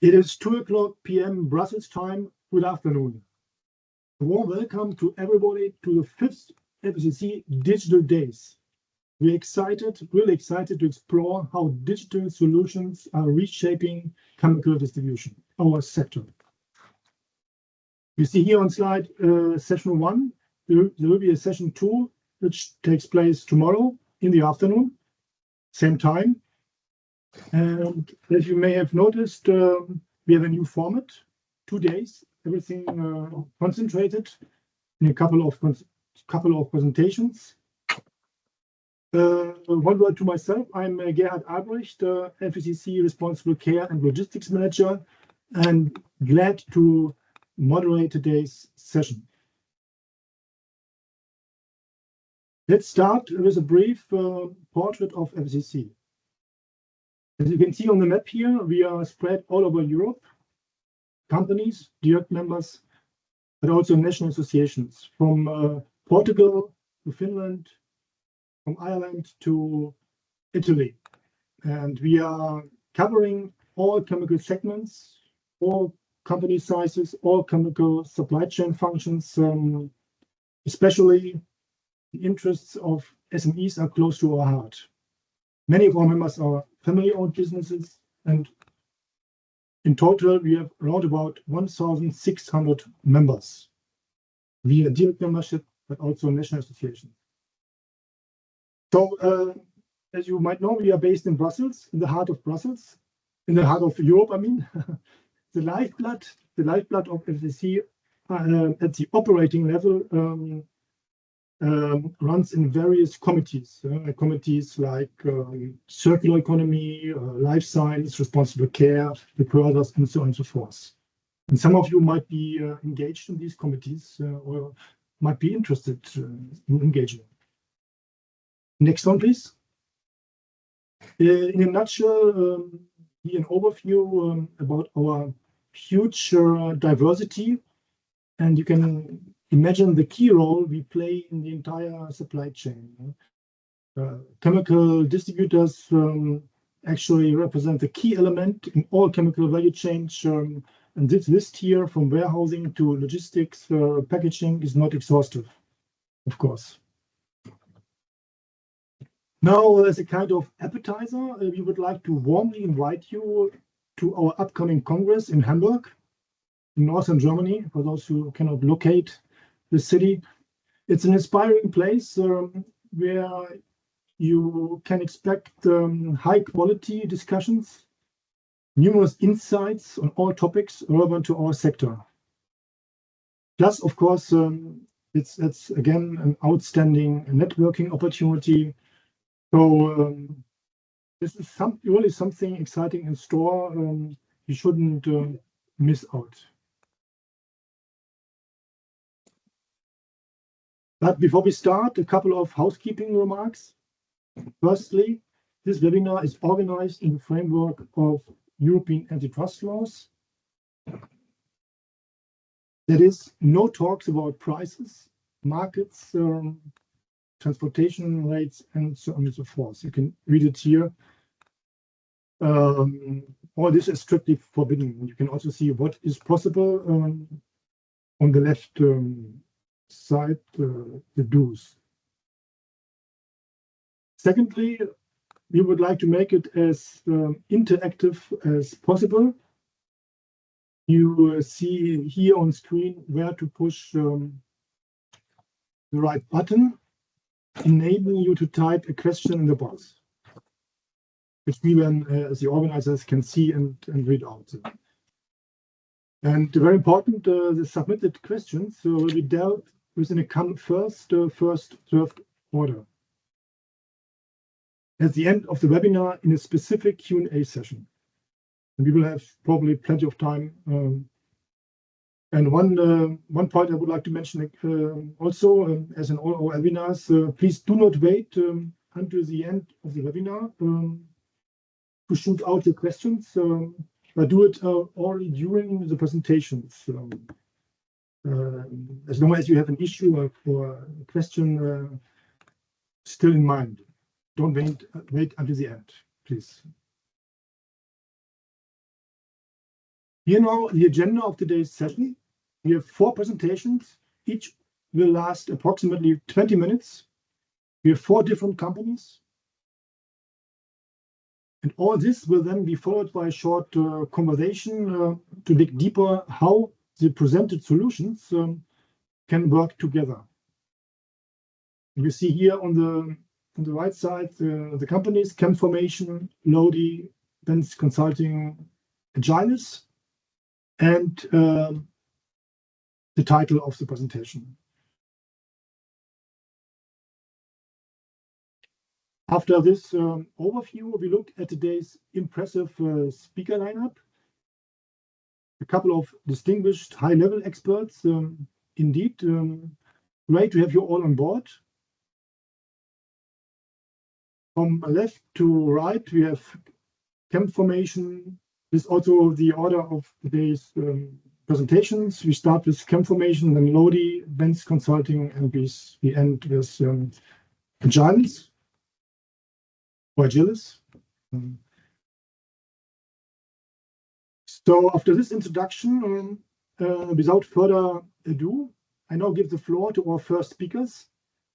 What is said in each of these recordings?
It is 2 p.m. Brussels time. Good afternoon. A warm welcome to everybody to the 5th FCC Digital Days. We're really excited to explore how digital solutions are reshaping chemical distribution, our sector. You see here on slide session 1, there will be a session 2, which takes place tomorrow in the afternoon, same time. And as you may have noticed, we have a new format, 2 days, everything concentrated in a couple of presentations. One word to myself, I'm Gerhard Albrecht, FCC Responsible Care and Logistics Manager, and glad to moderate today's session. Let's start with a brief portrait of FCC. As you can see on the map here, we are spread all over Europe, companies, direct members, but also national associations from Portugal to Finland, from Ireland to Italy. And we are covering all chemical segments, all company sizes, all chemical supply chain functions, especially the interests of SMEs are close to our heart. Many of our members are family-owned businesses, and in total, we have around about 1,600 members via direct membership, but also national associations. So, as you might know, we are based in Brussels, in the heart of Brussels, in the heart of Europe, I mean. The lifeblood of FCC at the operating level runs in various committees, committees like circular economy, life science, responsible care, the others, and so on and so forth. And some of you might be engaged in these committees or might be interested in engaging. Next one, please. In a nutshell, an overview about our huge diversity, and you can imagine the key role we play in the entire supply chain. Chemical distributors actually represent the key element in all chemical value chains, and this list here from warehousing to logistics, packaging is not exhaustive, of course. Now, as a kind of appetizer, we would like to warmly invite you to our upcoming Congress in Hamburg, in northern Germany, for those who cannot locate the city. It's an inspiring place where you can expect high quality discussions, numerous insights on all topics relevant to our sector. Plus, of course, it's again an outstanding networking opportunity. So this is really something exciting in store. You shouldn't miss out. But before we start, a couple of housekeeping remarks. Firstly, this webinar is organized in the framework of European antitrust laws. There is no talks about prices, markets, transportation rates, and so on and so forth. You can read it here. All this is strictly forbidden. You can also see what is possible on the left side, the do's. Secondly, we would like to make it as interactive as possible. You see here on screen where to push the right button, enabling you to type a question in the box, which we then, as the organizers, can see and read out. And very important, the submitted questions will be dealt with in a first served order at the end of the webinar in a specific Q&A session. And we will have probably plenty of time. And one point I would like to mention also, as in all our webinars, please do not wait until the end of the webinar to shoot out your questions, but do it already during the presentations. As long as you have an issue or a question still in mind, don't wait until the end, please. Here now the agenda of today's session. We have 4 presentations. Each will last approximately 20 minutes. We have 4 different companies. And all this will then be followed by a short conversation to dig deeper how the presented solutions can work together. You see here on the right side the companies: ChemFormation, Lodi, Benz Consulting, Agilis, and the title of the presentation. After this overview, we look at today's impressive speaker lineup. A couple of distinguished high-level experts. Indeed, great to have you all on board. From left to right, we have ChemFormation. This is also the order of today's presentations. We start with ChemFormation, then Lodi, Benz Consulting, and we end with Agilis or Agilis. So after this introduction, without further ado, I now give the floor to our first speakers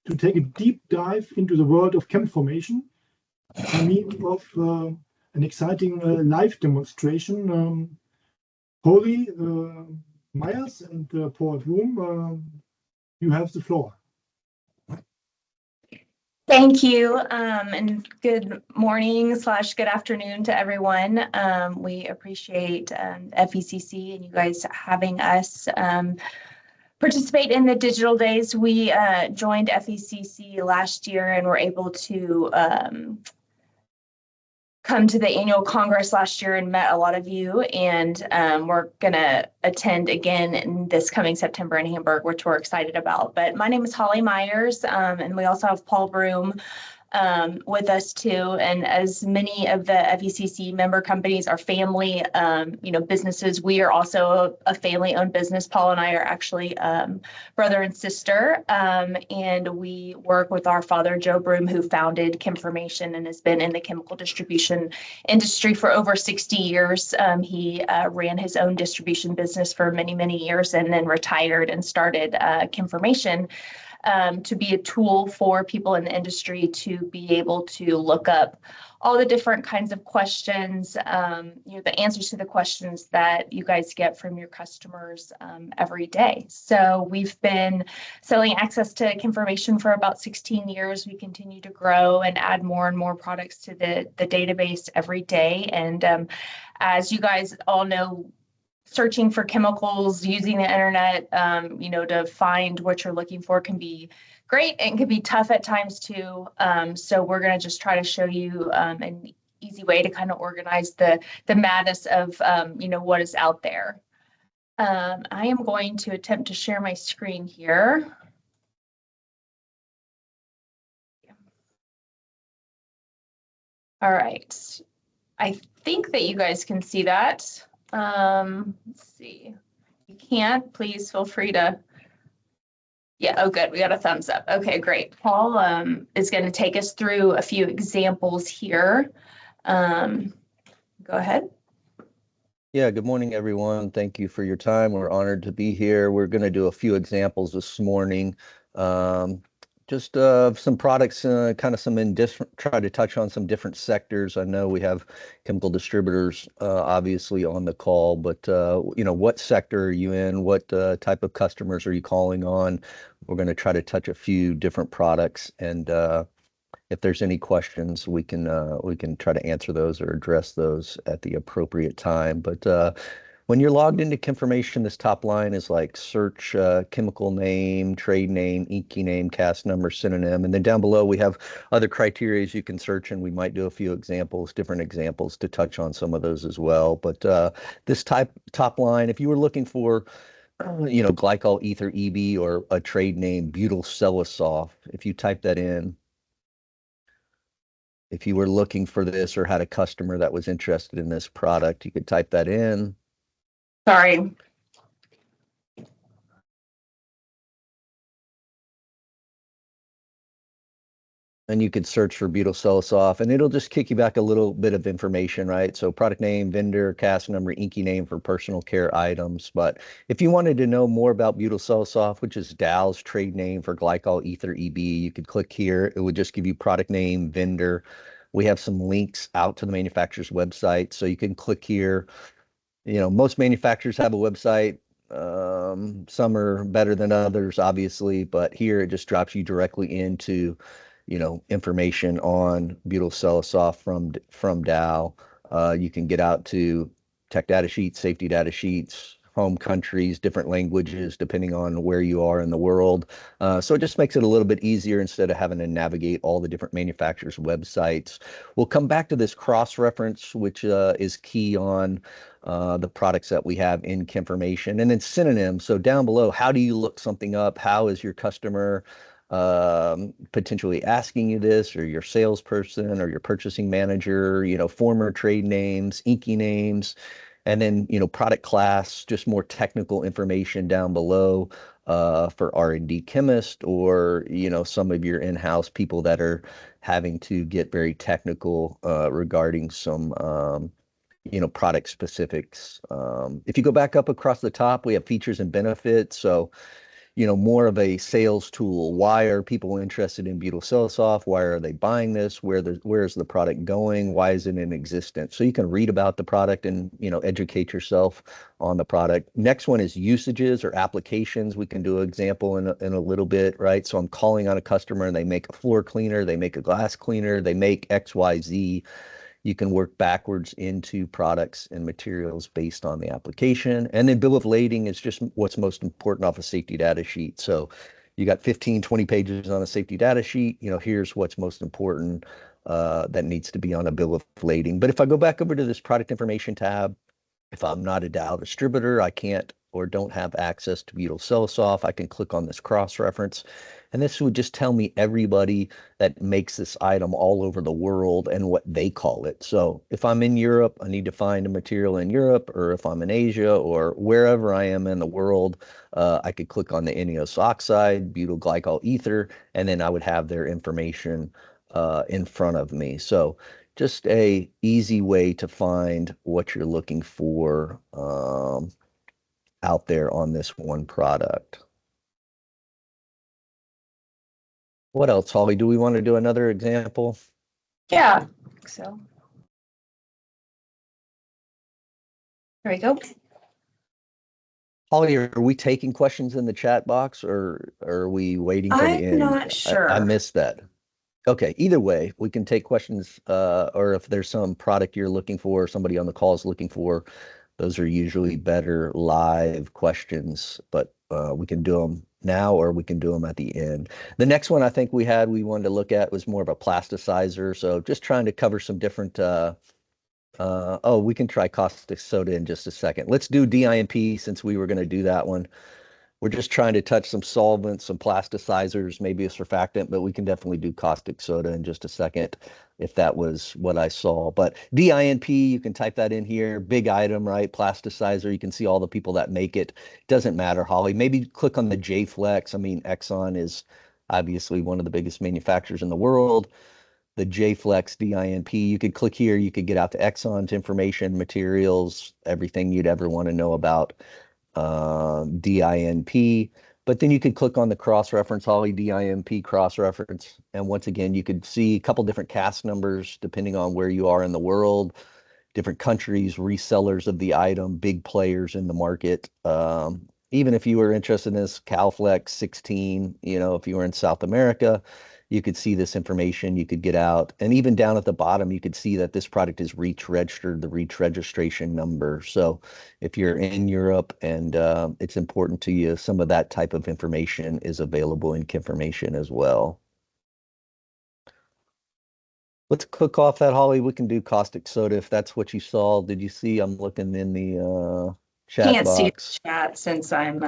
to take a deep dive into the world of ChemFormation by means of an exciting live demonstration. Holly Myers and Paul Broom, you have the floor. Thank you, and good morning / good afternoon to everyone. We appreciate FECC and you guys having us participate in the digital days. We joined FECC last year and were able to come to the annual Congress last year and met a lot of you, and we're gonna attend again in this coming September in Hamburg, which we're excited about. But my name is Holly Myers, and we also have Paul Broom with us too. And as many of the FECC member companies are family, businesses, we are also a family-owned business. Paul and I are actually brother and sister, and we work with our father, Joe Broom, who founded ChemFormation and has been in the chemical distribution industry for over 60 years. He ran his own distribution business for many, many years and then retired and started ChemFormation. To be a tool for people in the industry to be able to look up all the different kinds of questions, the answers to the questions that you guys get from your customers every day. So we've been selling access to ChemFormation for about 16 years. We continue to grow and add more and more products to the database every day. And as you guys all know, searching for chemicals, using the internet, to find what you're looking for can be great and can be tough at times too. So we're going to just try to show you an easy way to kind of organize the madness of, what is out there. I am going to attempt to share my screen here. All right. I think that you guys can see that. Let's see. If you can't, please feel free to. Yeah, oh good, we got a thumbs up. Okay, great. Paul is going to take us through a few examples here. Go ahead. Yeah, good morning, everyone. Thank you for your time. We're honored to be here. We're going to do a few examples this morning. Just some products, kind of some try to touch on some different sectors. I know we have chemical distributors obviously on the call, but what sector are you in? What type of customers are you calling on? We're going to try to touch a few different products, and if there's any questions, we can try to answer those or address those at the appropriate time. But when you're logged into ChemFormation, this top line is like search chemical name, trade name, EQ name, cast number, synonym. And then down below, we have other criteria you can search, and we might do a few examples, different examples to touch on some of those as well. But this top line, if you were looking for, glycol ether EB or a trade name, butyl Celisoft, if you type that in, if you were looking for this or had a customer that was interested in this product, you could type that in. Sorry. and you could search for butyl Cellulose, and it'll just kick you back a little bit of information, right? So product name, vendor, cast number, inky name for personal care items. But if you wanted to know more about butyl Cellulose, which is Dow's trade name for glycol ether EB, you could click here. It would just give you product name, vendor. We have some links out to the manufacturer's website, so you can click here. Most manufacturers have a website. Some are better than others, obviously, but here it just drops you directly into, information on butyl Cellulose from Dow. You can get out to tech data sheets, safety data sheets, home countries, different languages, depending on where you are in the world. So it just makes it a little bit easier instead of having to navigate all the different manufacturers' websites. We'll come back to this cross-reference, which is key on the products that we have in Kimformation, and then synonyms. So down below, how do you look something up? How is your customer potentially asking you this, or your salesperson or your purchasing manager, former trade names, inky names, and then, product class, just more technical information down below for R&D chemist, or, some of your in-house people that are having to get very technical regarding some product specifics. If you go back up across the top, we have features and benefits. So, more of a sales tool. Why are people interested in butyl Cellulose? Why are they buying this? Where is the product going? Why is it in existence? So you can read about the product and, educate yourself on the product. Next one is usages or applications. We can do an example in a little bit, right? So I'm calling on a customer and they make a floor cleaner, they make a glass cleaner, they make XYZ. You can work backwards into products and materials based on the application. And then bill of lading is just what's most important off a safety data sheet. So you got 15, 20 pages on a safety data sheet. Here's what's most important that needs to be on a bill of lading. But if I go back over to this product information tab, if I'm not a Dow distributor, I can't or don't have access to butyl Cellulose, I can click on this cross-reference. And this would just tell me everybody that makes this item all over the world and what they call it. So if I'm in Europe, I need to find a material in Europe, or if I'm in Asia or wherever I am in the world, I could click on the INEOS oxide, butyl glycol ether, and then I would have their information in front of me. So just a easy way to find what you're looking for out there on this one product. What else, Holly? Do we want to do another example? Yeah, so. There we go. Holly, are we taking questions in the chat box, or are we waiting till the I'm end? not sure. I missed that. Okay, either way, we can take questions, or if there's some product you're looking for, somebody on the call is looking for, those are usually better live questions, but we can do them now or we can do them at the end. The next one I think we wanted to look at was more of a plasticizer. So just trying to cover some different, we can try caustic soda in just a second. Let's do DIMP since we were going to do that one. We're just trying to touch some solvents, some plasticizers, maybe a surfactant, but we can definitely do caustic soda in just a second if that was what I saw. But DINP, you can type that in here. Big item, right? Plasticizer. You can see all the people that make it. Doesn't matter, Holly. Maybe click on the J-Flex. I mean, Exxon is obviously one of the biggest manufacturers in the world. The J-Flex DINP, you could click here. You could get out to Exxon's information, materials, everything you'd ever want to know about DINP, but then you could click on the cross-reference, Holly, DINP cross-reference, and once again, you could see a couple different cast numbers depending on where you are in the world, different countries, resellers of the item, big players in the market. Even if you were interested in this Calflex 16, if you were in South America, you could see this information, you could get out. And even down at the bottom, you could see that this product is REACH registered, the REACH registration number. So if you're in Europe and it's important to you, some of that type of information is available in Kimformation as well. Let's click off that, Holly. We can do caustic soda if that's what you saw. Did you see? I'm looking in the chat Can't see box. the chat since I'm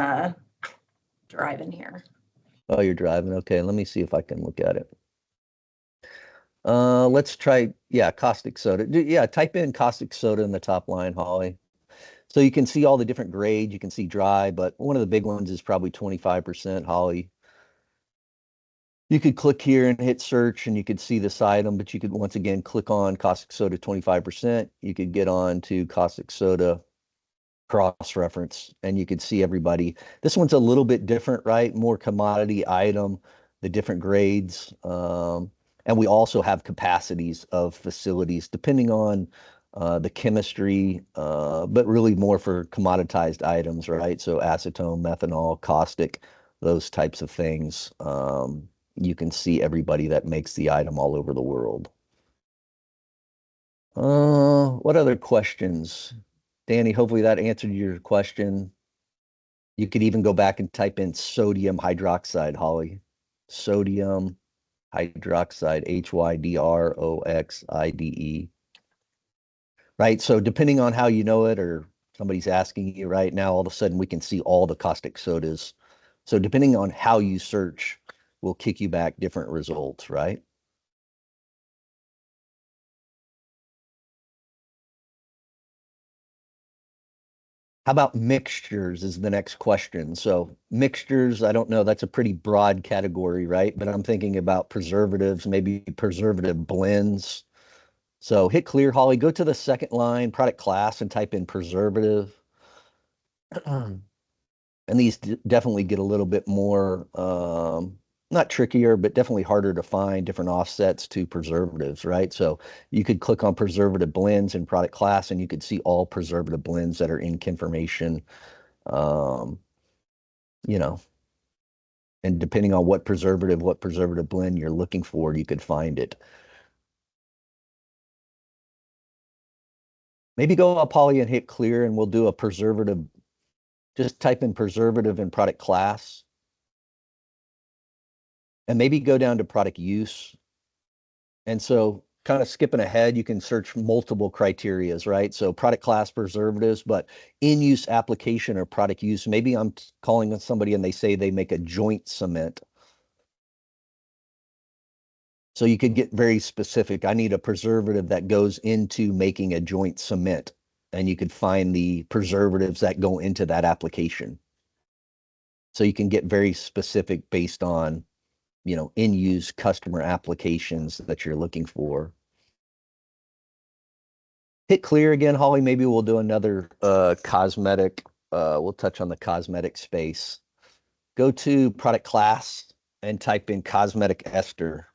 driving here. Oh, you're driving. Okay, let me see if I can look at it. Let's try, caustic soda. Type in caustic soda in the top line, Holly. So you can see all the different grades. You can see dry, but one of the big ones is probably 25%, Holly. You could click here and hit search and you could see this item, but you could once again click on caustic soda 25%. You could get on to caustic soda cross-reference and you could see everybody. This one's a little bit different, right? More commodity item, the different grades. And we also have capacities of facilities depending on the chemistry, but really more for commoditized items, right? So acetone, methanol, caustic, those types of things. You can see everybody that makes the item all over the world. What other questions? Danny, hopefully that answered your question. You could even go back and type in sodium hydroxide, Holly. Sodium hydroxide, Hydroxide. Right? So depending on how you know it, or somebody's asking you right now, all of a sudden we can see all the caustic sodas. So depending on how you search, will kick you back different results, right? How about mixtures is the next question. So mixtures, I don't know, that's a pretty broad category, right? But I'm thinking about preservatives, maybe preservative blends. So hit clear, Holly, go to the second line, product class, and type in preservative. And these definitely get a little bit more, not trickier, but definitely harder to find different offsets to preservatives, right? So you could click on preservative blends in product class, and you could see all preservative blends that are in information, um, you know, and depending on what preservative blend you're looking for, you could find it. Maybe go up, Holly, and hit clear, and we'll do a preservative. Just type in preservative in product class, and maybe go down to product use. And so kind of skipping ahead, you can search multiple criterias, right? So product class preservatives, but in-use application or product use. Maybe I'm calling somebody and they say they make a joint cement. So you could get very specific. I need a preservative that goes into making a joint cement. And you could find the preservatives that go into that application. So you can get very specific based on, in-use customer applications that you're looking for. Hit clear again, Holly. Maybe we'll do another cosmetic. We'll touch on the cosmetic space. Go to product class and type in cosmetic ester.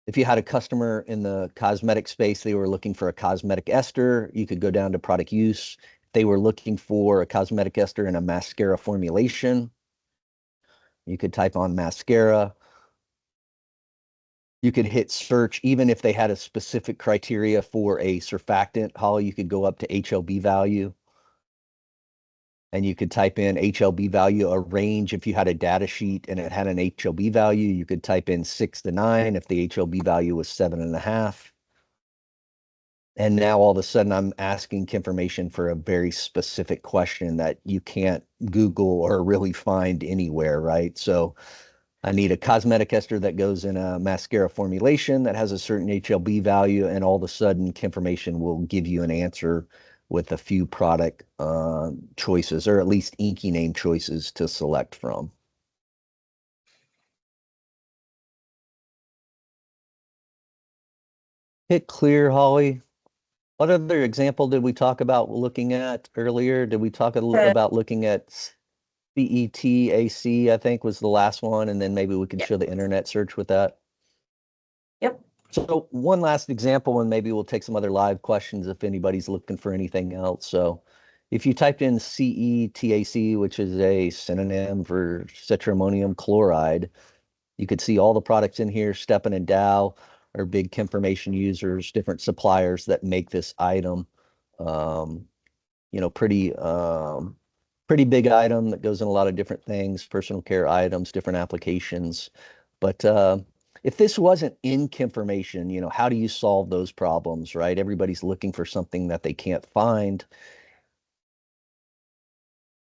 If you had a customer in the cosmetic space, they were looking for a cosmetic ester, you could go down to product use. If they were looking for a cosmetic ester in a mascara formulation, you could type on mascara. You could hit search, even if they had a specific criteria for a surfactant, Holly, you could go up to HLB value. And you could type in HLB value, a range. If you had a data sheet and it had an HLB value, you could type in 6 to 9 if the HLB value was 7.5. And now all of a sudden I'm asking information for a very specific question that you can't Google or really find anywhere, right? So I need a cosmetic ester that goes in a mascara formulation that has a certain HLB value, and all of a sudden information will give you an answer with a few product choices, or at least inky name choices to select from. Hit clear, Holly. What other example did we talk about looking at earlier? Did we talk about looking at CETAC, I think was the last one, and then maybe we could show the internet search with that? Yep. So one last example, and maybe we'll take some other live questions if anybody's looking for anything else. So if you typed in CETAC, which is a synonym for cetrimonium chloride, you could see all the products in here. Stepan and Dow are big Chemformation users, different suppliers that make this item. Pretty big item that goes in a lot of different things, personal care items, different applications. But if this wasn't in Chemformation, how do you solve those problems, right? Everybody's looking for something that they can't find.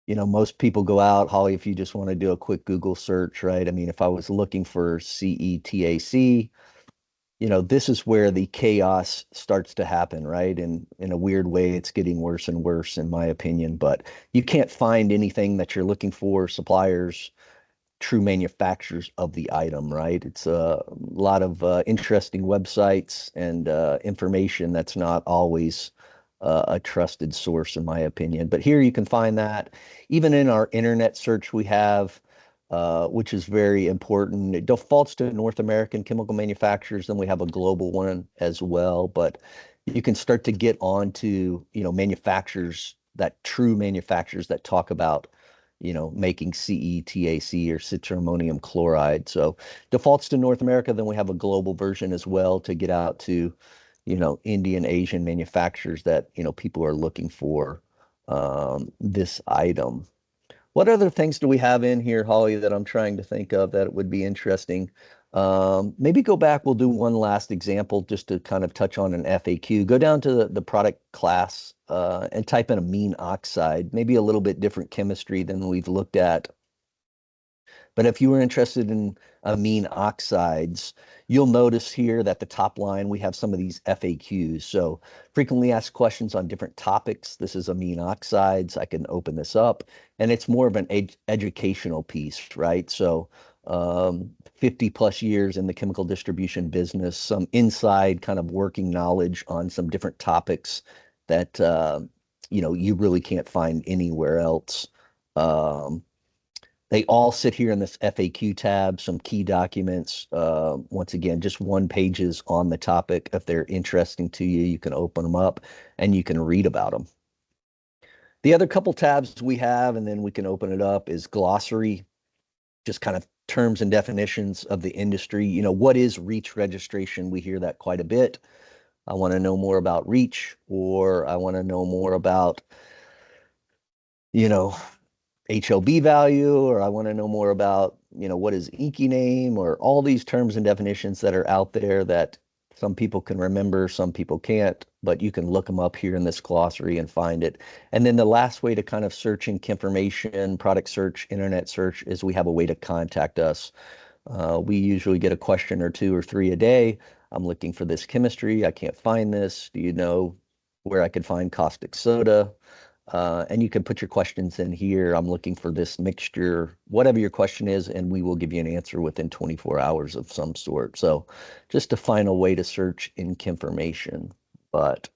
Most people go out, Holly, if you just want to do a quick Google search, right? I mean, if I was looking for CETAC, this is where the chaos starts to happen, right? And in a weird way, it's getting worse and worse, in my opinion. But you can't find anything that you're looking for. Suppliers true manufacturers of the item, right? It's a lot of interesting websites and information that's not always a trusted source, in my opinion. But here you can find that. Even in our internet search we have, which is very important. It defaults to North American chemical manufacturers, then we have a global one as well. But you can start to get onto, manufacturers, that true manufacturers that talk about, making CETAC or citramonium chloride. So defaults to North America, then we have a global version as well to get out to, Indian, Asian manufacturers that, people are looking for this item. What other things do we have in here, Holly, that I'm trying to think of that would be interesting? Maybe go back, we'll do one last example just to kind of touch on an FAQ. Go down to the product class and type in amine oxide, maybe a little bit different chemistry than we've looked at. But if you were interested in amine oxides, you'll notice here that the top line, we have some of these FAQs. So frequently asked questions on different topics. This is amine oxides. I can open this up and it's more of an educational piece, right? So 50 plus years in the chemical distribution business, some inside kind of working knowledge on some different topics that, you really can't find anywhere else. They all sit here in this FAQ tab, some key documents. Once again, just one pages on the topic. If they're interesting to you, you can open them up and you can read about them. The other couple tabs we have, and then we can open it up, is glossary, just kind of terms and definitions of the industry. What is REACH registration? We hear that quite a bit. I want to know more about REACH, or I want to know more about, HLB value, or I want to know more about, what is inky name, or all these terms and definitions that are out there that some people can remember, some people can't, but you can look them up here in this glossary and find it. And then the last way to kind of searching information, product search, internet search, is we have a way to contact us. We usually get a question or 2 or 3 a day. I'm looking for this chemistry. I can't find this. Do you know where I could find caustic soda? And you can put your questions in here. I'm looking for this mixture, whatever your question is, and we will give you an answer within 24 hours of some sort. So just a final way to search in information. But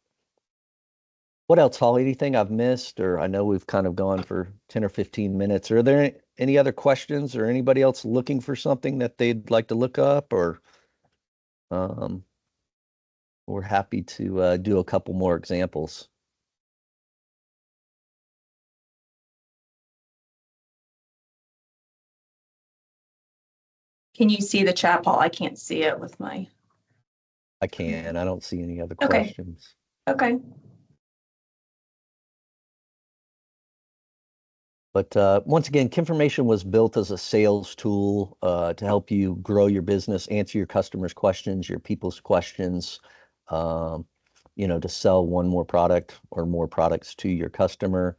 what else, Holly? Anything I've missed? Or I know we've kind of gone for 10 or 15 minutes. Are there any other questions, or anybody else looking for something that they'd like to look up? Or we're happy to do a couple more examples. Can you see the chat, Paul? I can't see it with my. I can. I don't see any other Okay. questions. Okay. But once again, Kimformation was built as a sales tool to help you grow your business, answer your customers' questions, your people's questions, to sell one more product or more products to your customer.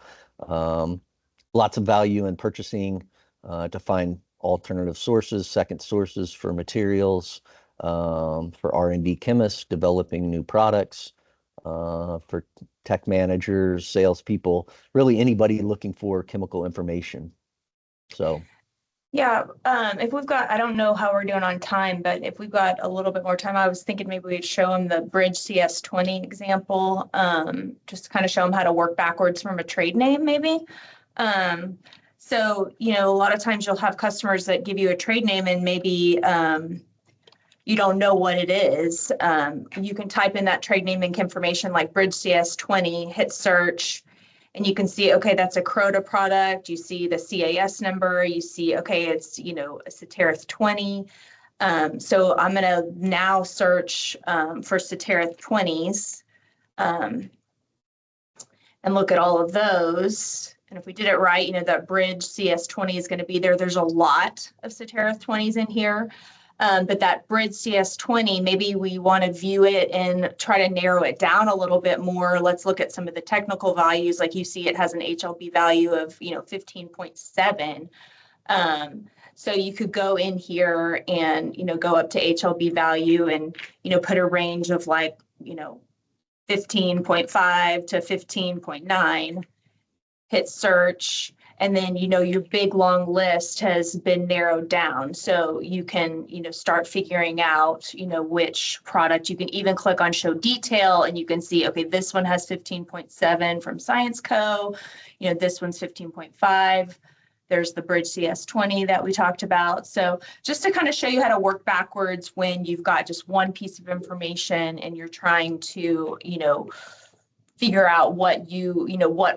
Lots of value in purchasing to find alternative sources, second sources for materials, for R&D chemists developing new products, for tech managers, salespeople, really anybody looking for chemical information. So Yeah, if we've got, I don't know how we're doing on time, but if we've got a little bit more time, I was thinking maybe we'd show them the Bridge CS20 example, just to kind of show them how to work backwards from a trade name, maybe. So, a lot of times you'll have customers that give you a trade name and maybe you don't know what it is. You can type in that trade name and information like Bridge CS20, hit search, and you can see, okay, that's a Crota product. You see the CAS number. You see, okay, it's, a Ceterith 20. So I'm going to now search for Ceterith 20s and look at all of those. And if we did it right, that Bridge CS20 is going to be there. There's a lot of Ceterith 20s in here. But that Bridge CS20, maybe we want to view it and try to narrow it down a little bit more. Let's look at some of the technical values. Like you see, it has an HLB value of, 15.7. So you could go in here and, go up to HLB value and, put a range of 15.5 to 15.9, hit search. And then, your big long list has been narrowed down. So you can, start figuring out, which product. You can even click on show detail and you can see, okay, this one has 15.7 from Science Co. This one's 15.5. There's the Bridge CS20 that we talked about. So just to kind of show you how to work backwards when you've got just one piece of information and you're trying to, figure out what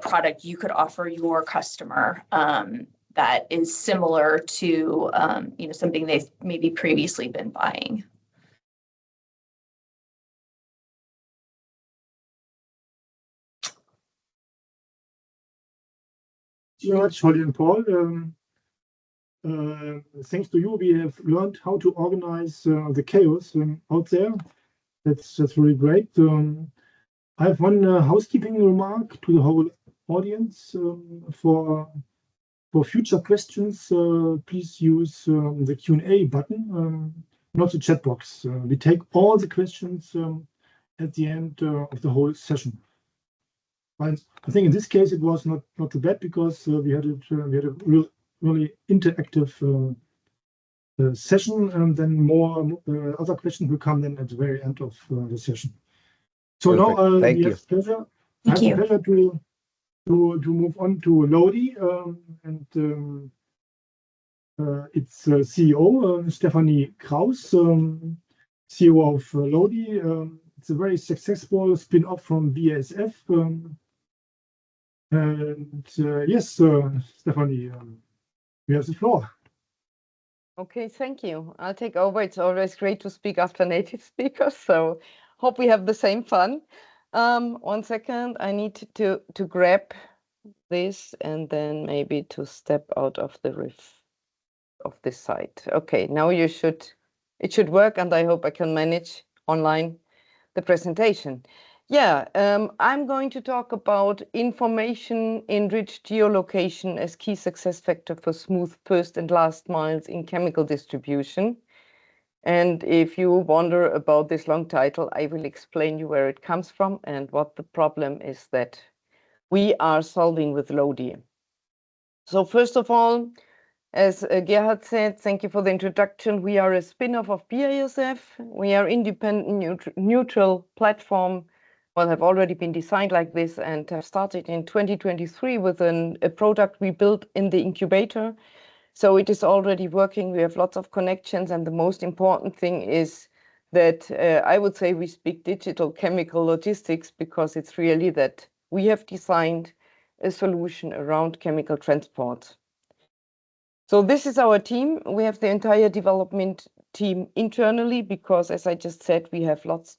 product you could offer your customer that is similar to, something they've maybe previously been buying. Thank you very much, Holly and Paul. Thanks to you, we have learned how to organize the chaos out there. That's really great. I have one housekeeping remark to the whole audience. For future questions, please use the Q&A button, not the chat box. We take all the questions at the end of the whole session. And I think in this case it was not too bad because we had a really interactive session, and then more other questions will come then at the very end of the session. So Perfect. now Thank we you. have pleasure. Thank I have you. the pleasure to move on to Lodi, and its CEO Stephanie Kraus, CEO of Lodi. It's a very successful spin-off from BASF. And yes, Stephanie, you have the floor. Okay, thank you. I'll take over. It's always great to speak after native speakers, so hope we have the same fun. 1 second, I need to grab this and then maybe to step out of the riff of this site. Okay, now it should work, and I hope I can manage online the presentation. Yeah, I'm going to talk about information-enriched geolocation as key success factor for smooth first and last miles in chemical distribution. And if you wonder about this long title, I will explain you where it comes from and what the problem is that we are solving with Lodi. So first of all, as Gerhard said, thank you for the introduction. We are a spin-off of BASF. We are independent, neutral platform. Well, have already been designed like this and have started in 2023 with a product we built in the incubator. So it is already working. We have lots of connections, and the most important thing is that I would say we speak digital chemical logistics, because it's really that we have designed a solution around chemical transport. So this is our team. We have the entire development team internally because, as I just said, we have lots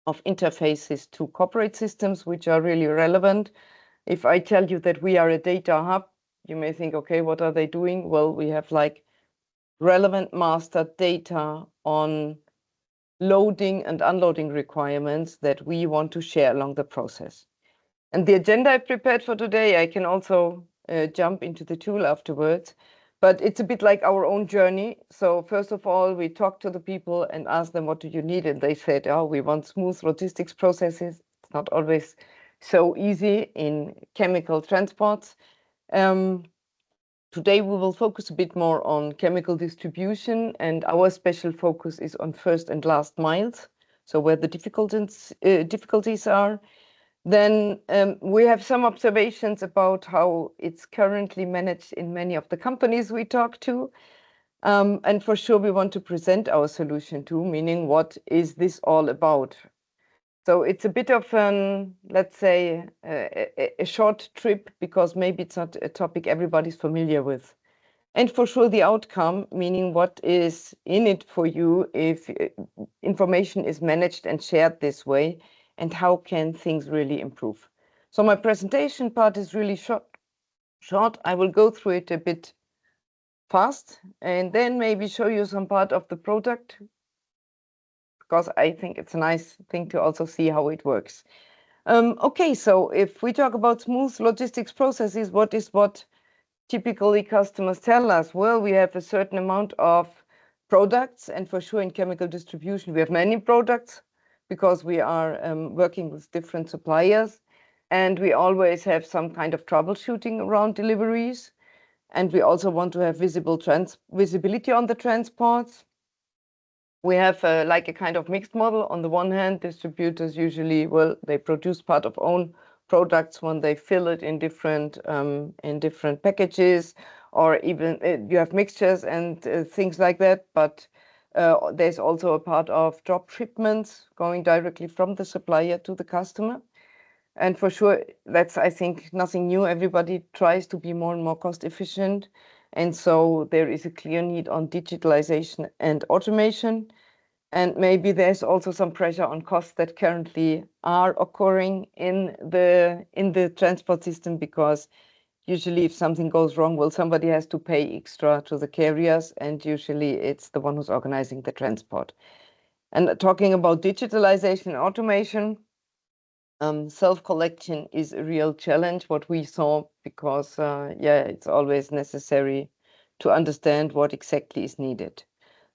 of interfaces to corporate systems, which are really relevant. If I tell you that we are a data hub, you may think, okay, what are they doing? Well, we have like relevant master data on loading and unloading requirements that we want to share along the process. And the agenda I prepared for today, I can also jump into the tool afterwards. But it's a bit like our own journey. So first of all, we talked to the people and asked them, what do you need? And they said, oh, we want smooth logistics processes. It's not always so easy in chemical transports. Today, we will focus a bit more on chemical distribution, and our special focus is on first and last miles. So where the difficulties are. Then we have some observations about how it's currently managed in many of the companies we talk to. And for sure, we want to present our solution too, meaning what is this all about? So it's a bit of let's say, a short trip, because maybe it's not a topic everybody's familiar with. And for sure, the outcome, meaning what is in it for you if information is managed and shared this way, and how can things really improve. So my presentation part is really short. I will go through it a bit fast and then maybe show you some part of the product, because I think it's a nice thing to also see how it works. Okay, so if we talk about smooth logistics processes, what typically customers tell us? Well, we have a certain amount of products, and for sure in chemical distribution, we have many products because we are working with different suppliers. And we always have some kind of troubleshooting around deliveries. And we also want to have visibility on the transports. We have like a kind of mixed model. On the one hand, distributors usually, well, they produce part of own products when they fill it in different packages, or even you have mixtures and things like that. But there's also a part of drop shipments going directly from the supplier to the customer. And for sure, that's, I think, nothing new. Everybody tries to be more and more cost efficient. And so there is a clear need on digitalization and automation. And maybe there's also some pressure on costs that currently are occurring in the transport system, because usually if something goes wrong, well, somebody has to pay extra to the carriers, and usually it's the one who's organizing the transport. And talking about digitalization and automation, self-collection is a real challenge, what we saw, because yeah, it's always necessary to understand what exactly is needed.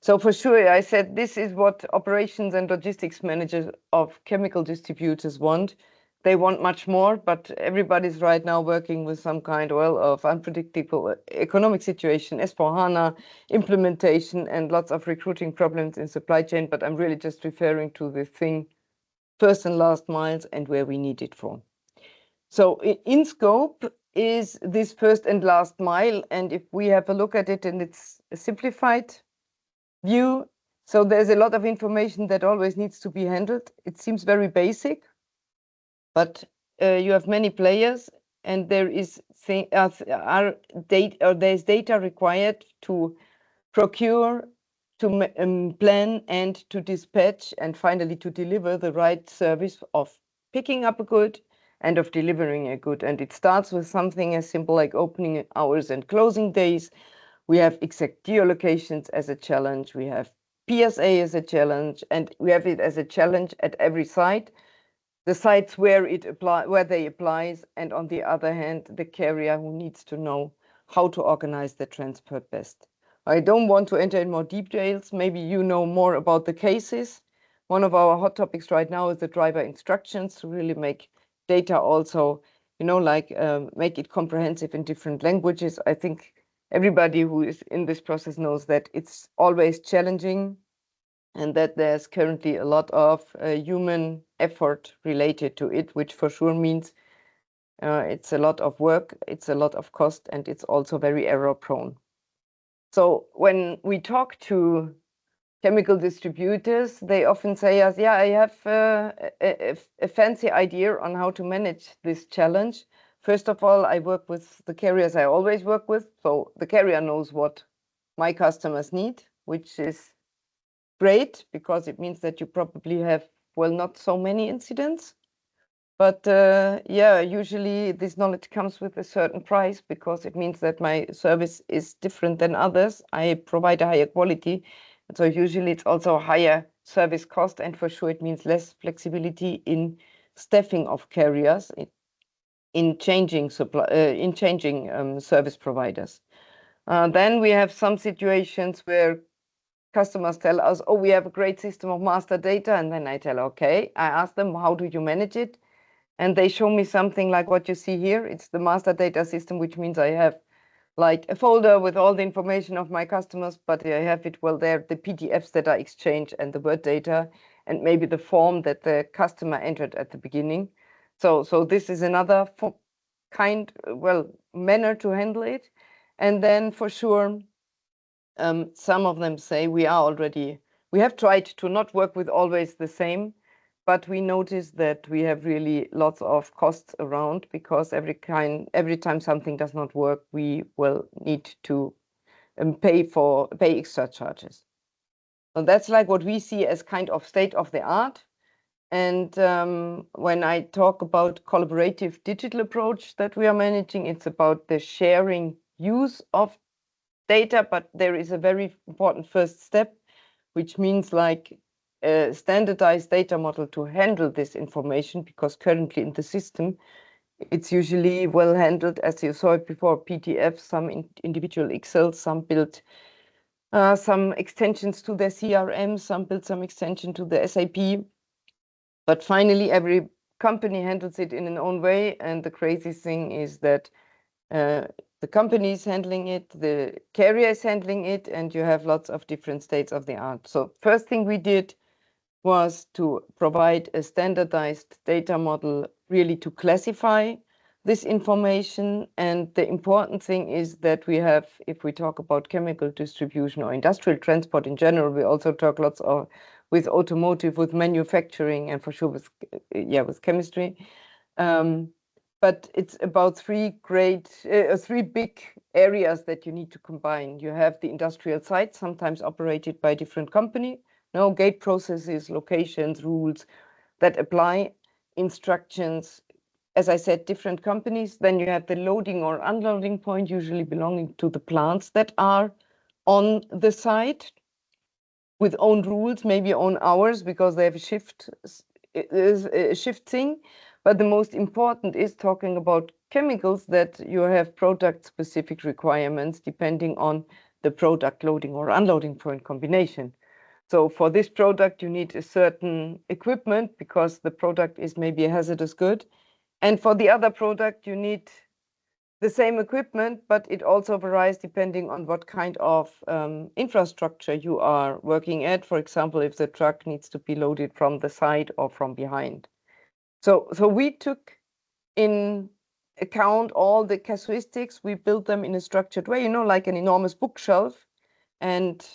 So for sure, I said this is what operations and logistics managers of chemical distributors want. They want much more, but everybody's right now working with some kind, well, of unpredictable economic situation, S/4HANA implementation, and lots of recruiting problems in supply chain. But I'm really just referring to the thing, first and last miles, and where we need it for. So in scope is this first and last mile. And if we have a look at it in its simplified view, so there's a lot of information that always needs to be handled. It seems very basic, but you have many players, and there's data required to procure, to plan, and to dispatch, and finally to deliver the right service of picking up a good and of delivering a good. And it starts with something as simple like opening hours and closing days. We have exact geolocations as a challenge. We have PSA as a challenge, and we have it as a challenge at every site. The sites where they applies, and on the other hand, the carrier who needs to know how to organize the transport best. I don't want to enter in more details. Maybe you know more about the cases. One of our hot topics right now is the driver instructions, to really make data also, like make it comprehensive in different languages. I think everybody who is in this process knows that it's always challenging, and that there's currently a lot of human effort related to it, which for sure means it's a lot of work, it's a lot of cost, and it's also very error prone. So when we talk to chemical distributors, they often say us, yeah, I have a fancy idea on how to manage this challenge. First of all, I work with the carriers I always work with. So the carrier knows what my customers need, which is great, because it means that you probably have, well, not so many incidents. But yeah, usually this knowledge comes with a certain price, because it means that my service is different than others. I provide a higher quality. And so usually it's also a higher service cost. And for sure, it means less flexibility in staffing of carriers, in changing service providers. Then we have some situations where customers tell us, oh, we have a great system of master data. And then I tell, okay, I ask them, how do you manage it? And they show me something like what you see here. It's the master data system, which means I have like a folder with all the information of my customers, but I have it, well, there, the PDFs that are exchanged and the Word data, and maybe the form that the customer entered at the beginning. So this is another manner to handle it. And then for sure, some of them say we have tried to not work with always the same, but we notice that we have really lots of costs around, because every time something does not work, we will need to pay extra charges. So that's like what we see as kind of state of the art. And when I talk about collaborative digital approach that we are managing, it's about the sharing use of data, but there is a very important first step, which means like a standardized data model to handle this information, because currently in the system, it's usually well handled, as you saw it before, PDF, some individual Excel, some build some extensions to their CRM, some build some extension to the SAP. But finally, every company handles it in an own way. And the crazy thing is that the company is handling it, the carrier is handling it, and you have lots of different states of the art. So first thing we did was to provide a standardized data model really to classify this information. And the important thing is that we have, if we talk about chemical distribution or industrial transport in general, we also talk lots of with automotive, with manufacturing, and for sure with chemistry. But it's about three big areas that you need to combine. You have the industrial site, sometimes operated by different company. No gate processes, locations, rules that apply, instructions, as I said, different companies. Then you have the loading or unloading point, usually belonging to the plants that are on the site with own rules, maybe own hours, because they have a shift thing. But the most important is talking about chemicals, that you have product specific requirements depending on the product loading or unloading point combination. So for this product, you need a certain equipment because the product is maybe a hazardous good. And for the other product, you need the same equipment, but it also varies depending on what kind of infrastructure you are working at. For example, if the truck needs to be loaded from the side or from behind. So we took in account all the casuistics. We built them in a structured way, like an enormous bookshelf. And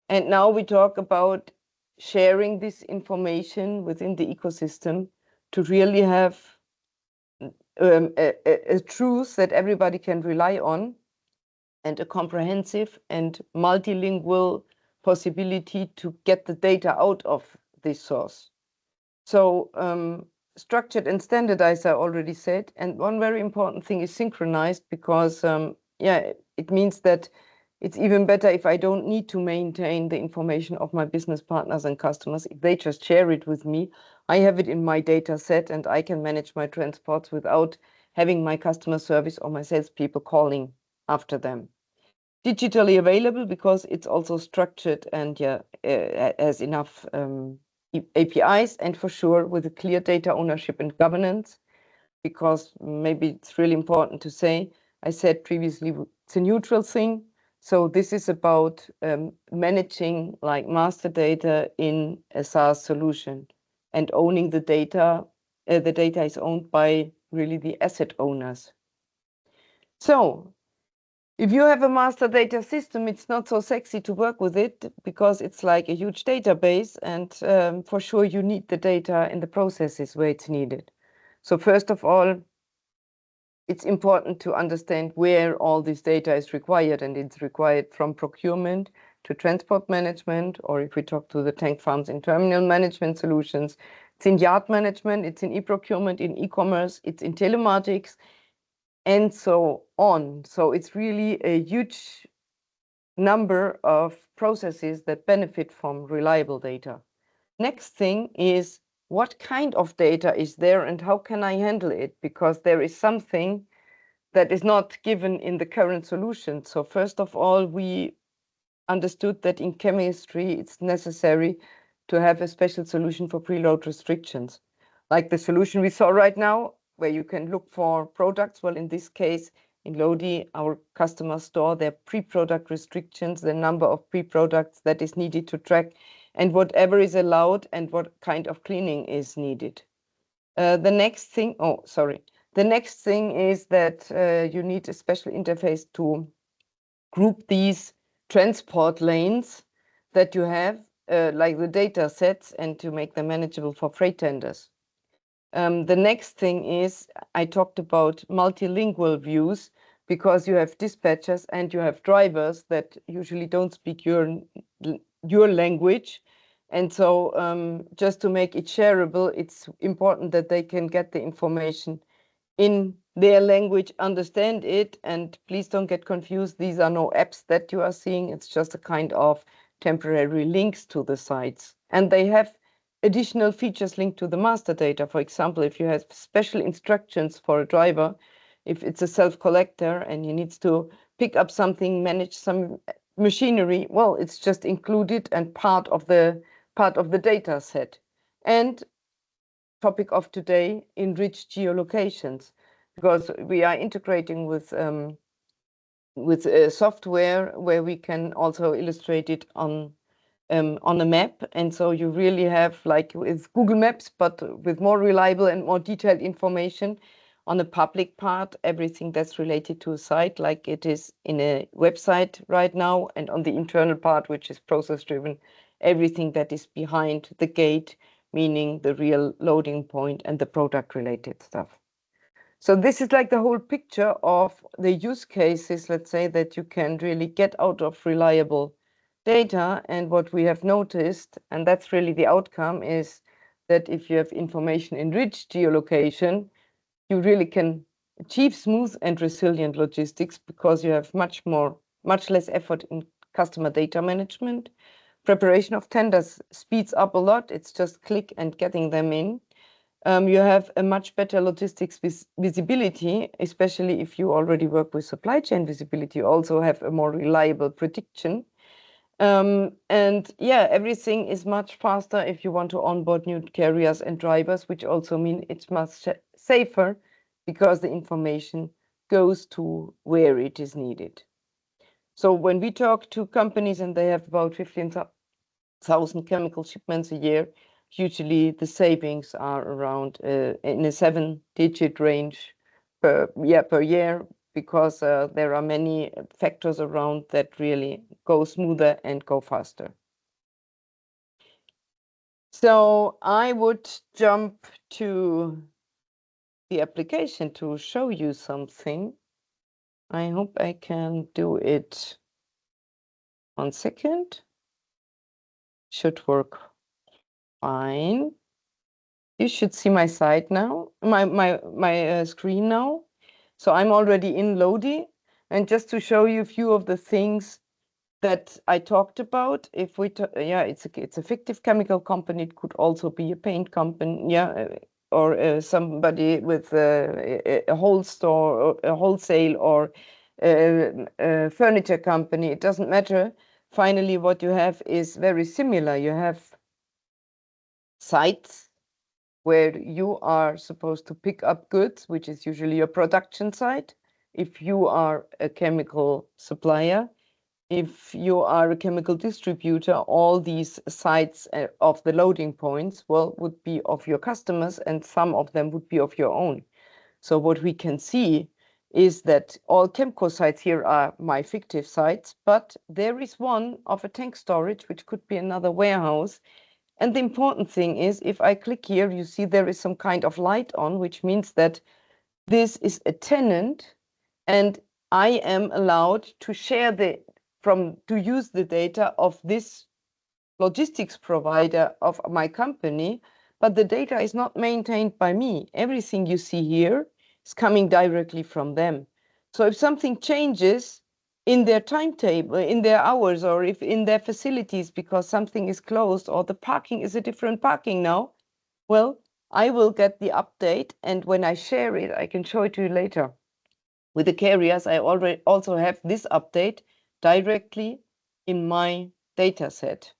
now we talk about sharing this information within the ecosystem to really have a truth that everybody can rely on, and a comprehensive and multilingual possibility to get the data out of this source. So structured and standardized, I already said. And one very important thing is synchronized, because it means that it's even better if I don't need to maintain the information of my business partners and customers. If they just share it with me, I have it in my data set and I can manage my transports without having my customer service or my salespeople calling after them. Digitally available because it's also structured and has enough APIs, and for sure with a clear data ownership and governance, because maybe it's really important to say, I said previously, it's a neutral thing. So this is about managing like master data in a SaaS solution and owning the data. The data is owned by really the asset owners. So if you have a master data system, it's not so sexy to work with it because it's like a huge database, and for sure you need the data in the processes where it's needed. So first of all, it's important to understand where all this data is required, and it's required from procurement to transport management, or if we talk to the tank farms, in terminal management solutions, it's in yard management, it's in e-procurement, in e-commerce, it's in telematics, and so on. So it's really a huge number of processes that benefit from reliable data. Next thing is, what kind of data is there and how can I handle it? Because there is something that is not given in the current solution. So first of all, we understood that in chemistry, it's necessary to have a special solution for preload restrictions. Like the solution we saw right now, where you can look for products. Well, in this case, in Lodi, our customers store their pre-product restrictions, the number of pre-products that is needed to track, and whatever is allowed and what kind of cleaning is needed. The next thing is that you need a special interface to group these transport lanes that you have, like the data sets, and to make them manageable for freight tenders. The next thing is, I talked about multilingual views, because you have dispatchers and you have drivers that usually don't speak your language. And so just to make it shareable, it's important that they can get the information in their language, understand it, and please don't get confused. These are no apps that you are seeing. It's just a kind of temporary links to the sites. And they have additional features linked to the master data. For example, if you have special instructions for a driver, if it's a self-collector and he needs to pick up something, manage some machinery, well, it's just included and part of the data set. And topic of today, enriched geolocations, because we are integrating with software where we can also illustrate it on a map. And so you really have, like with Google Maps, but with more reliable and more detailed information on the public part, everything that's related to a site, like it is in a website right now, and on the internal part, which is process driven, everything that is behind the gate, meaning the real loading point and the product related stuff. So this is like the whole picture of the use cases, let's say, that you can really get out of reliable data. And what we have noticed, and that's really the outcome, is that if you have information enriched geolocation, you really can achieve smooth and resilient logistics because you have much less effort in customer data management. Preparation of tenders speeds up a lot. It's just click and getting them in. You have a much better logistics visibility, especially if you already work with supply chain visibility, you also have a more reliable prediction. And yeah, everything is much faster if you want to onboard new carriers and drivers, which also mean it's much safer because the information goes to where it is needed. So when we talk to companies and they have about 15,000 chemical shipments a year, usually the savings are around in a 7-digit range per year, because there are many factors around that really go smoother and go faster. So I would jump to the application to show you something. I hope I can do it. 1 second. Should work fine. You should see my site now, my screen now. So I'm already in Lodi, and just to show you a few of the things that I talked about, if we, it's a fictive chemical company. It could also be a paint company, or somebody with a whole store, or a wholesale, or a furniture company. It doesn't matter. Finally, what you have is very similar. You have sites where you are supposed to pick up goods, which is usually your production site. If you are a chemical supplier, if you are a chemical distributor, all these sites of the loading points, well, would be of your customers, and some of them would be of your own. So what we can see is that all Chemco sites here are my fictive sites, but there is one of a tank storage, which could be another warehouse. And the important thing is, if I click here, you see there is some kind of light on, which means that this is a tenant, and I am allowed to share to use the data of this logistics provider of my company, but the data is not maintained by me. Everything you see here is coming directly from them. So if something changes in their timetable, in their hours, or if in their facilities because something is closed or the parking is a different parking now, well, I will get the update, and when I share it, I can show it to you later. With the carriers, I already also have this update directly in my data set.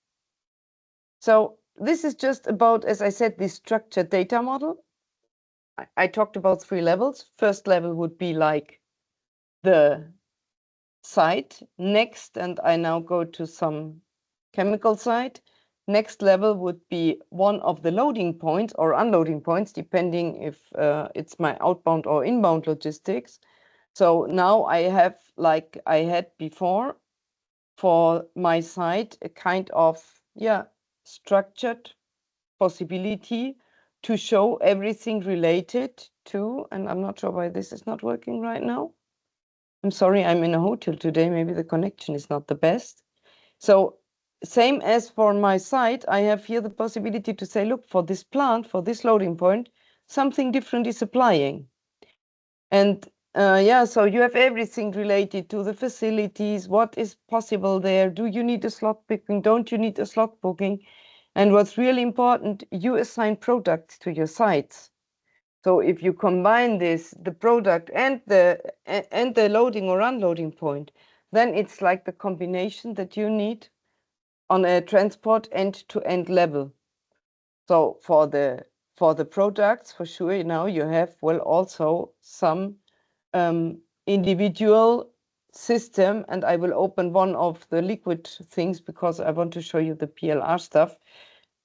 So this is just about, as I said, this structured data model. I talked about 3 levels. First level would be like the site. Next, and I now go to some chemical site. Next level would be one of the loading points or unloading points, depending if it's my outbound or inbound logistics. So now I have, like I had before, for my site, a kind of structured possibility to show everything related to, and I'm not sure why this is not working right now. I'm sorry, I'm in a hotel today. Maybe the connection is not the best. So same as for my site, I have here the possibility to say, look, for this plant, for this loading point, something different is applying. And so you have everything related to the facilities, what is possible there. Do you need a slot booking? Don't you need a slot booking? And what's really important, you assign products to your sites. So if you combine this, the product and the loading or unloading point, then it's like the combination that you need on a transport end-to-end level. So for for the products, for sure, you have, well, also some individual system, and I will open one of the liquid things because I want to show you the PLR stuff.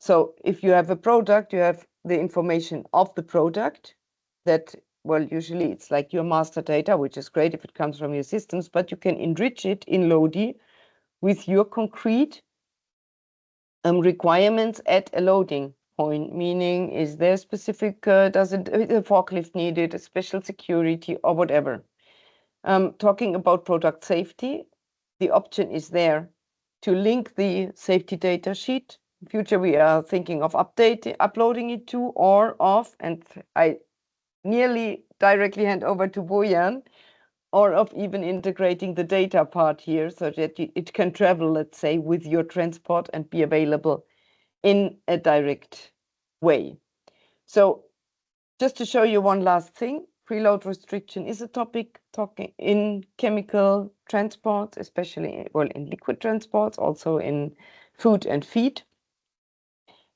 So if you have a product, you have the information of the product that, well, usually it's like your master data, which is great if it comes from your systems, but you can enrich it in Lodi with your concrete requirements at a loading point, meaning is there specific, does it a forklift needed, a special security or whatever. Talking about product safety, the option is there to link the safety data sheet. In future, we are thinking of uploading it to or off, and I nearly directly hand over to Bojan, or of even integrating the data part here so that it can travel, let's say, with your transport and be available in a direct way. So just to show you one last thing, preload restriction is a topic talking in chemical transports, especially, well, in liquid transports, also in food and feed.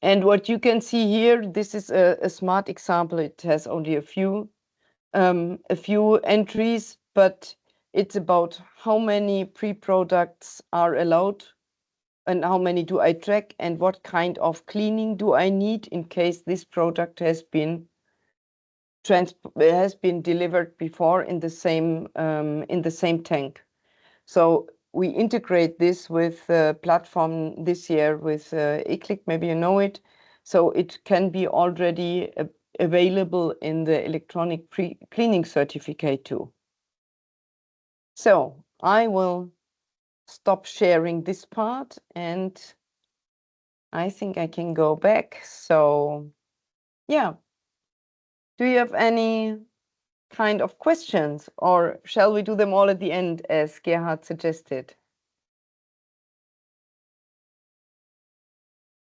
And what you can see here, this is a smart example. It has only a few entries, but it's about how many pre-products are allowed and how many do I track and what kind of cleaning do I need in case this product has been delivered before in the same tank. So we integrate this with a platform this year with eClick, maybe you know it. So it can be already available in the electronic cleaning certificate too. So I will stop sharing this part and I think I can go back. So yeah, do you have any kind of questions, or shall we do them all at the end as Gerhard suggested?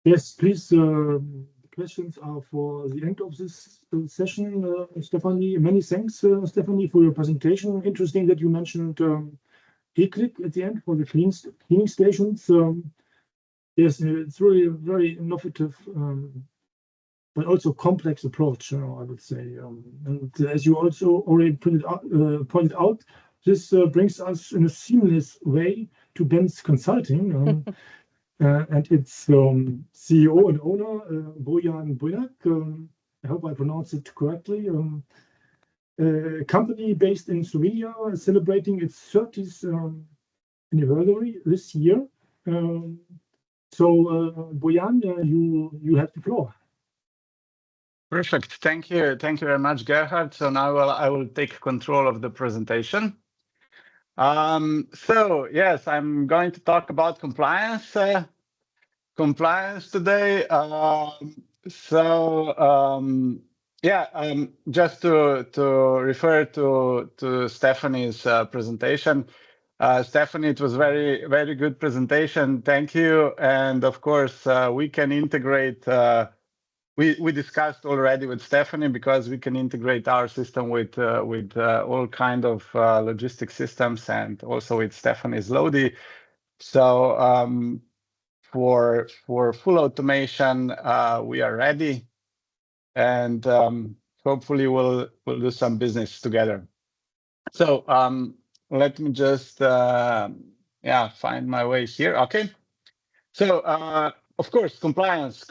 Yes, please. The questions are for the end of this session, Stephanie. Many thanks, Stephanie, for your presentation. Interesting that you mentioned eClick at the end for the cleaning stations. Yes, it's really a very innovative, but also complex approach, I would say. And as you also already pointed out, this brings us in a seamless way to Ben's Consulting. And its CEO and owner, Bojan Bujak. I hope I pronounced it correctly. A company based in Slovenia, celebrating its 30th anniversary this year. So, Bojan, you have the floor. Perfect. Thank you. Thank you very much, Gerhard. So now I will take control of the presentation. So yes, I'm going to talk about compliance. Compliance today. Just to refer to Stephanie's presentation. Stephanie, it was very good presentation. Thank you. And of course, we can integrate. We discussed already with Stephanie because we can integrate our system with all kind of logistic systems and also with Stephanie's Lodi. So for full automation, we are ready, and hopefully we'll do some business together. So let me just find my way here. Okay. So of course, compliance.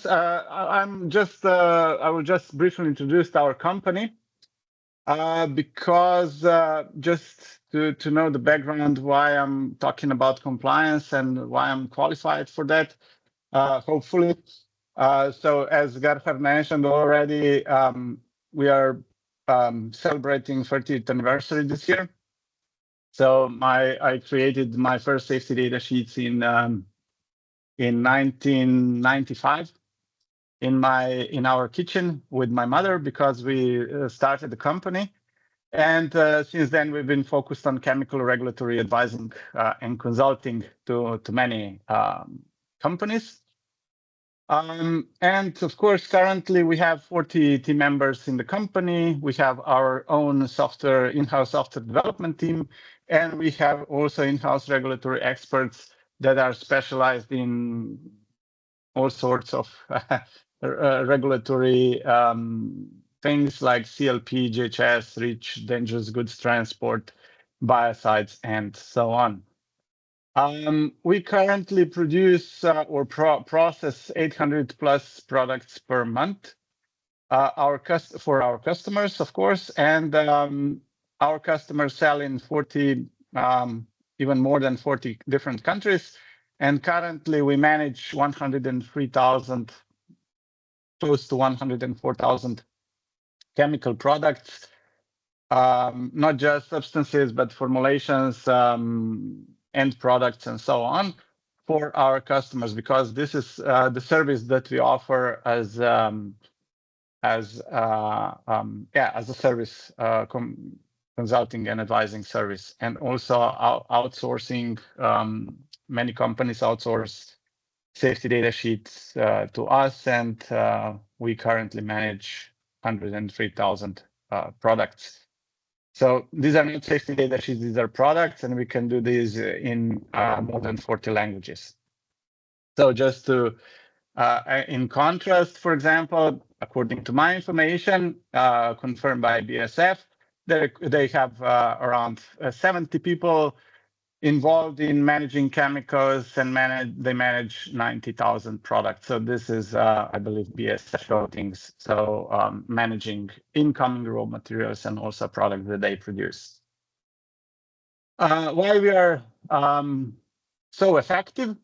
I will just briefly introduce our company because just to know the background why I'm talking about compliance and why I'm qualified for that. Hopefully, so as Gerhard mentioned already, we are celebrating 30th anniversary this year. So I created my first safety data sheets in 1995 in our kitchen with my mother because we started the company, and since then we've been focused on chemical regulatory advising and consulting to many companies. And of course, currently we have 40 team members in the company. We have our own in-house software development team, and we have also in-house regulatory experts that are specialized in all sorts of regulatory things like CLP, GHS, REACH, dangerous goods transport, biocides, and so on. We currently produce or process 800 plus products per month. For our customers, of course, and our customers sell in 40, even more than 40 different countries. And currently we manage 103,000, close to 104,000 chemical products, not just substances, but formulations, end products, and so on for our customers, because this is the service that we offer as a service, consulting and advising service, and also outsourcing. Many companies outsource safety data sheets to us, and we currently manage 103,000 products. So these are not safety data sheets; these are products, and we can do these in more than 40 languages. So just to in contrast, for example, according to my information, confirmed by BSF, they have around 70 people involved in managing chemicals, and they manage 90,000 products. So this is, I believe, BSF ratings. So managing incoming raw materials and also products that they produce. Why we are so effective?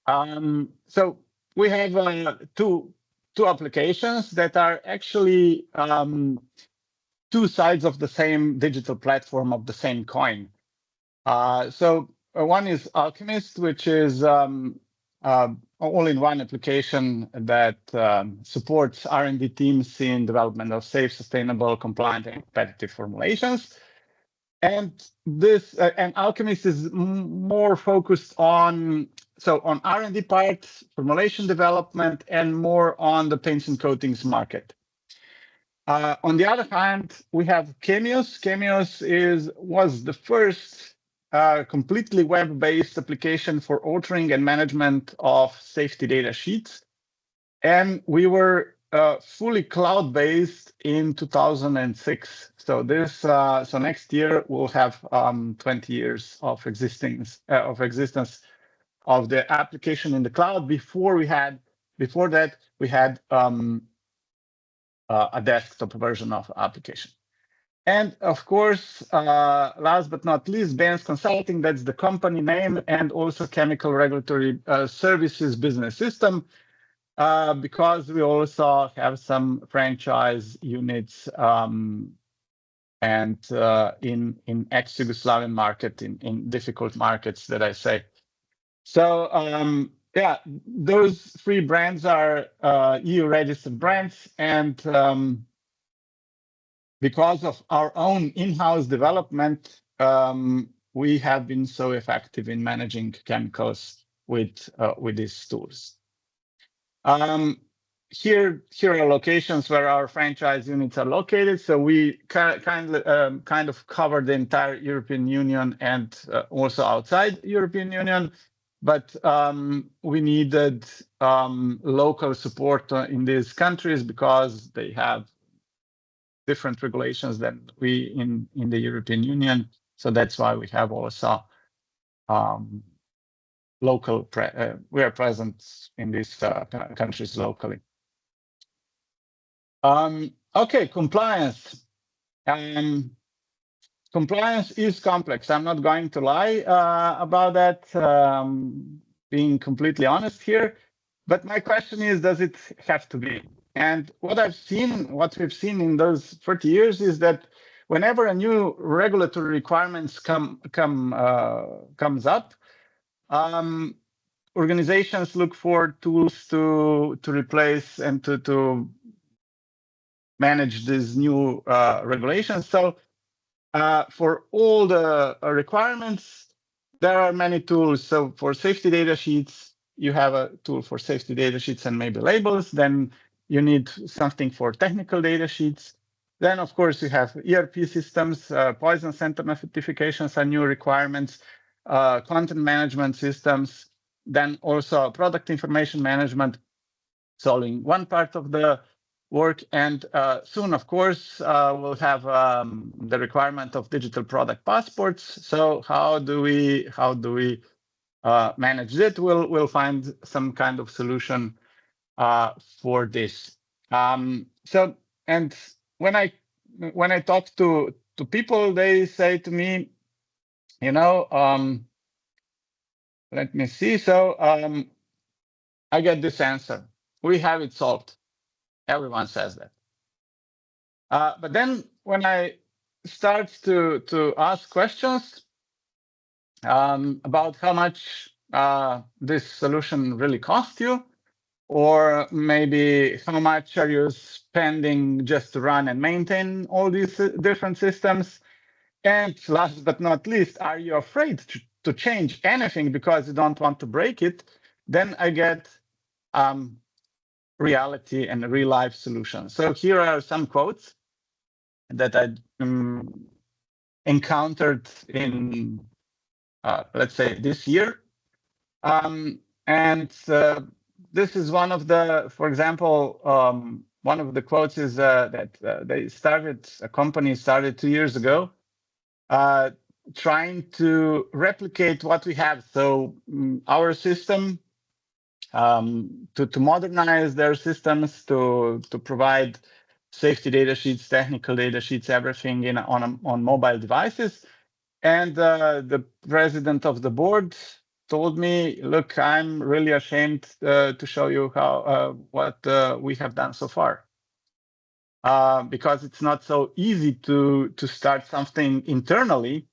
So we have two applications that are actually two sides of the same digital platform of the same coin. So one is Alchemist, which is all-in-one application that supports R&D teams in development of safe, sustainable, compliant, and competitive formulations. And this and Alchemist is more focused on R&D parts, formulation development, and more on the paints and coatings market. On the other hand, we have Chemios. Chemios was the first completely web-based application for authoring and management of safety data sheets. And we were fully cloud-based in 2006. So next year we'll have 20 years of existence of the application in the cloud. Before that, we had a desktop version of application. And of course, last but not least, Benz Consulting, that's the company name, and also Chemical Regulatory Services Business System, because we also have some franchise units and in ex-Yugoslavian market, in difficult markets that I say. So yeah, those three brands are EU-registered brands, and because of our own in-house development, we have been so effective in managing chemicals with these tools. Here are locations where our franchise units are located. So we kind of cover the entire European Union and also outside European Union. But we needed local support in these countries because they have different regulations than we in the European Union. So that's why we have also local. We are present in these countries locally. Okay, compliance. Compliance is complex. I'm not going to lie about that, being completely honest here. But my question is, does it have to be? And what we've seen in those 30 years is that whenever a new regulatory requirements comes up, organizations look for tools to replace and to manage these new regulations. So for all the requirements, there are many tools. So for safety data sheets, you have a tool for safety data sheets and maybe labels. Then you need something for technical data sheets. Then, of course, you have ERP systems, poison center notifications are new requirements, content management systems, then also product information management. solving one part of the work. And soon, of course, we'll have the requirement of digital product passports. So how do we manage it? We'll find some kind of solution for this. So, and when I talk to people, they say to me, you know, let me see. So I get this answer: we have it solved. Everyone says that. But then when I start to ask questions about how much this solution really cost you, or maybe how much are you spending just to run and maintain all these different systems, and last but not least, are you afraid to change anything because you don't want to break it, then I get reality and real life solutions. So here are some quotes that I encountered in, let's say, this year. And this is one of the, for example, one of the quotes is that a company started 2 years ago, trying to replicate what we have. So our system, to modernize their systems, to provide safety data sheets, technical data sheets, everything on mobile devices. And the president of the board told me, look, I'm really ashamed to show you how what we have done so far. Because it's not so easy to start something internally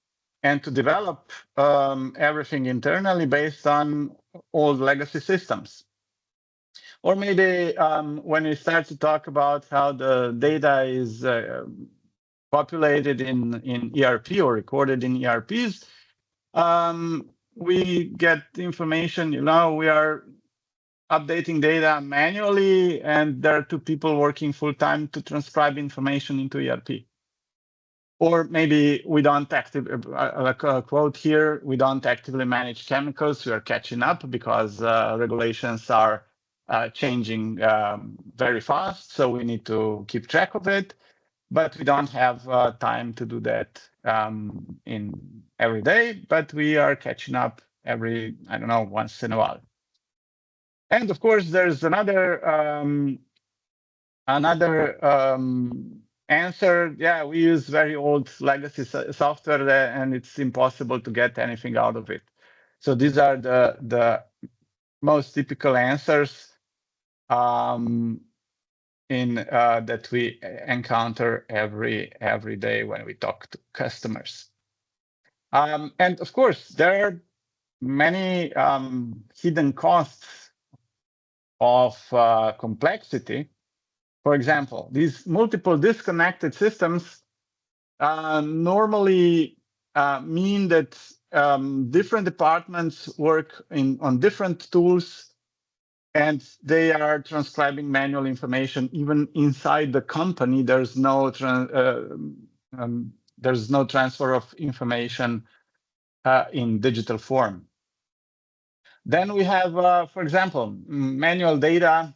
and to develop everything internally based on old legacy systems. Or maybe when we start to talk about how the data is populated in ERP or recorded in ERPs, we get information, you know, we are updating data manually, and there are 2 people working full time to transcribe information into ERP. Or maybe we don't actively, like a quote here, we don't actively manage chemicals. We are catching up because regulations are changing very fast. So we need to keep track of it, but we don't have time to do that in every day, but we are catching up every, I don't know, once in a while. And of course, there's another answer. Yeah, we use very old legacy software and it's impossible to get anything out of it. So these are the most typical answers that we encounter every day when we talk to customers. And of course, there are many hidden costs of complexity. For example, these multiple disconnected systems normally mean that different departments work on different tools, and they are transcribing manual information. Even inside the company, there's no transfer of information in digital form. Then we have, for example, manual data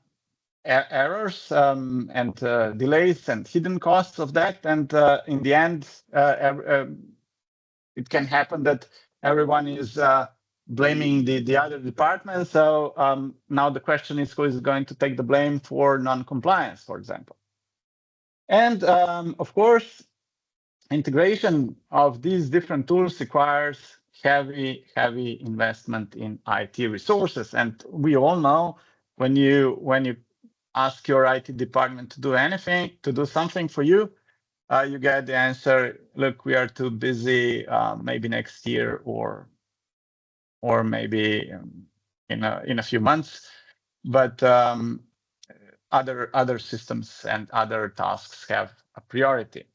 errors and delays and hidden costs of that. And in the end, it can happen that everyone is blaming the other department. So now the question is, who is going to take the blame for non-compliance, for example? And of course, integration of these different tools requires heavy investment in IT resources. And we all know when you ask your IT department to do anything, to do something for you, you get the answer, look, we are too busy, maybe next year or maybe in a few months. But other systems and other tasks have a priority.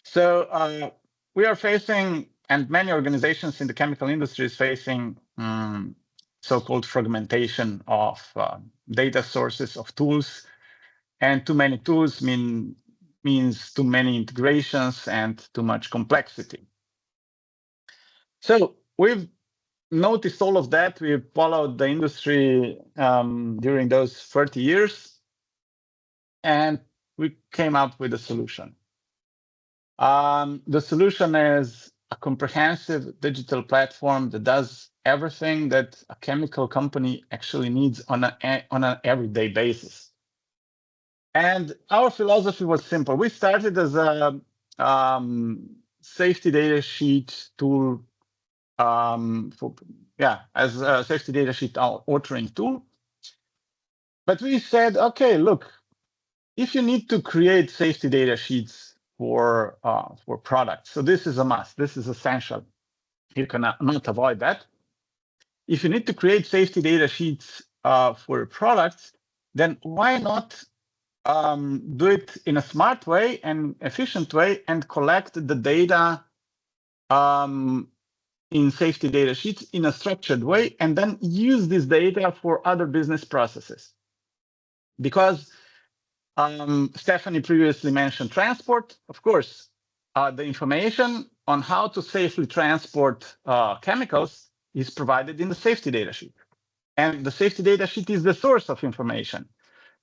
So we are facing, and many organizations in the chemical industry is facing so-called fragmentation of data sources, of tools. And too many tools means too many integrations and too much complexity. So we've noticed all of that. We followed the industry during those 30 years, and we came up with a solution. The solution is a comprehensive digital platform that does everything that a chemical company actually needs on an everyday basis. And our philosophy was simple. We started as a safety data sheet tool, as a safety data sheet authoring tool. But we said, okay, look, if you need to create safety data sheets for products, so this is a must, this is essential. You cannot avoid that. If you need to create safety data sheets for products, then why not do it in a smart way and efficient way and collect the data in safety data sheets in a structured way, and then use this data for other business processes. Because Stephanie previously mentioned transport. Of course, the information on how to safely transport chemicals is provided in the safety data sheet. And the safety data sheet is the source of information.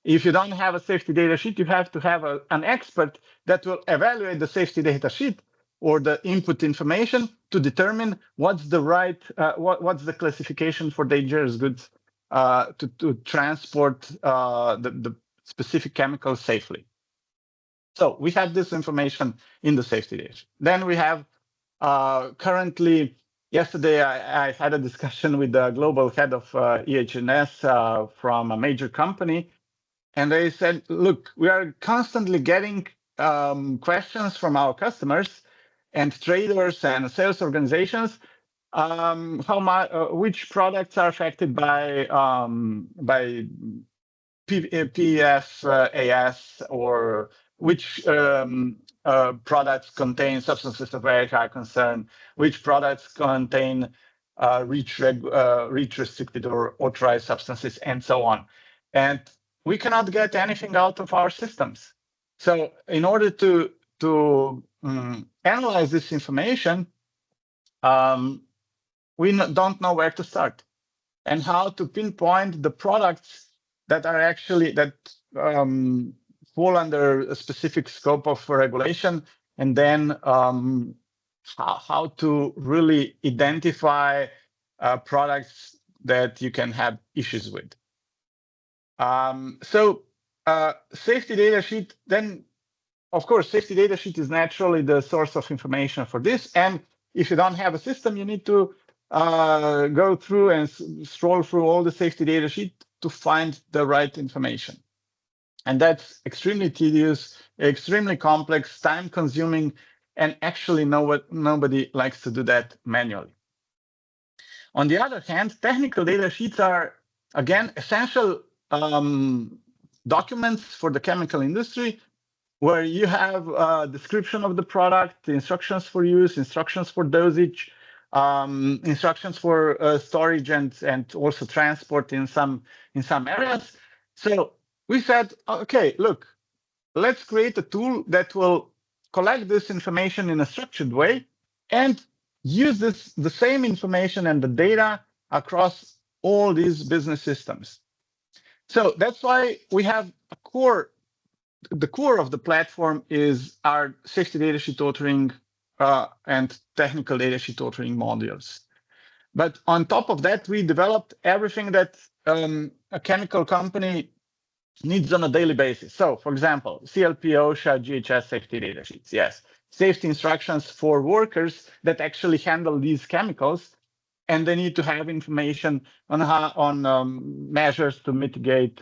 If you don't have a safety data sheet, you have to have an expert that will evaluate the safety data sheet or the input information to determine what's the right, what's the classification for dangerous goods to transport the specific chemicals safely. So we have this information in the safety data sheet. Then we have currently, yesterday I had a discussion with the global head of EH&S from a major company. And they said, look, we are constantly getting questions from our customers and traders and sales organizations, which products are affected by PFAS, or which products contain substances of very high concern, which products contain REACH restricted or authorized substances, and so on. And we cannot get anything out of our systems. So in order to analyze this information, we don't know where to start and how to pinpoint the products that are actually fall under a specific scope of regulation, and then how to really identify products that you can have issues with. Safety data sheet, then of course, safety data sheet is naturally the source of information for this. And if you don't have a system, you need to go through and scroll through all the safety data sheet to find the right information. And that's extremely tedious, extremely complex, time consuming, and actually nobody likes to do that manually. On the other hand, technical data sheets are, again, essential documents for the chemical industry, where you have a description of the product, instructions for use, instructions for dosage, instructions for storage and also transport in some areas. So we said, okay, look, let's create a tool that will collect this information in a structured way and use the same information and the data across all these business systems. So that's why we have a core. The core of the platform is our safety data sheet authoring and technical data sheet authoring modules. But on top of that, we developed everything that a chemical company needs on a daily basis. So, for example, CLP, OSHA, GHS safety data sheets. Yes, safety instructions for workers that actually handle these chemicals, and they need to have information on measures to mitigate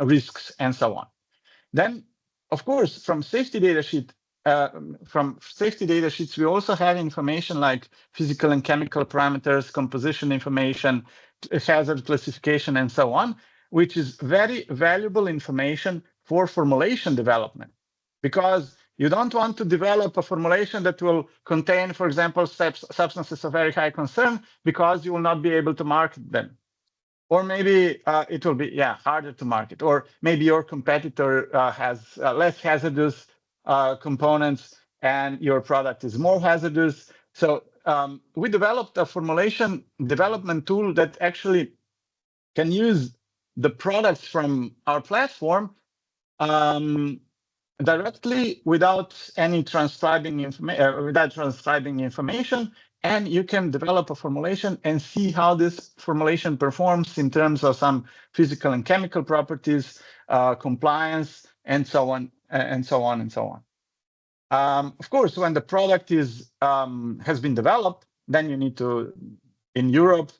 risks and so on. Then, of course, from safety data sheets, we also have information like physical and chemical parameters, composition information, hazard classification, and so on, which is very valuable information for formulation development, because you don't want to develop a formulation that will contain, for example, substances of very high concern, because you will not be able to market them. Or maybe it will be harder to market, or maybe your competitor has less hazardous components and your product is more hazardous. So we developed a formulation development tool that actually can use the products from our platform directly without any transcribing information, and you can develop a formulation and see how this formulation performs in terms of some physical and chemical properties, compliance, and so on, and so on, and so on. Of course, when the product is has been developed, then you need to, in Europe,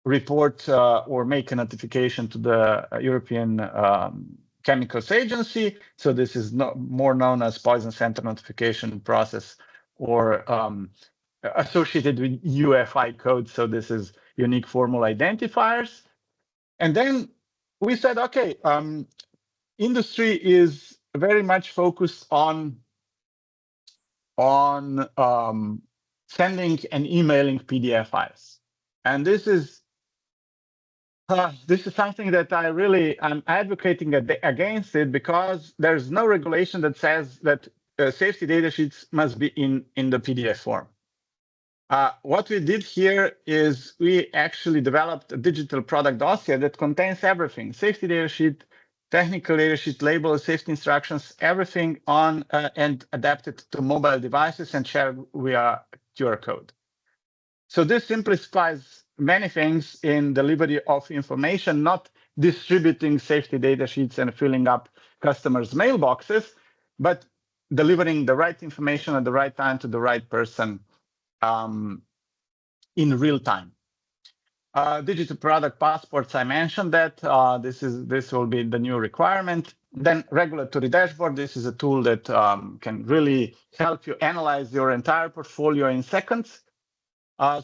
report or make a notification to the European Chemicals Agency. So this is more known as poison center notification process, or associated with UFI code. So this is unique formula identifiers. And then we said, okay, industry is very much focused on sending and emailing PDF files. And this is something that I'm advocating against it, because there's no regulation that says that safety data sheets must be in the PDF form. What we did here is we actually developed a digital product dossier that contains everything: safety data sheet, technical data sheet, labels, safety instructions, everything on and adapted to mobile devices and shared via QR code. So this simplifies many things in delivery of information, not distributing safety data sheets and filling up customers' mailboxes, but delivering the right information at the right time to the right person in real time. Digital product passports, I mentioned that. This will be the new requirement. Then regulatory dashboard. This is a tool that can really help you analyze your entire portfolio in seconds.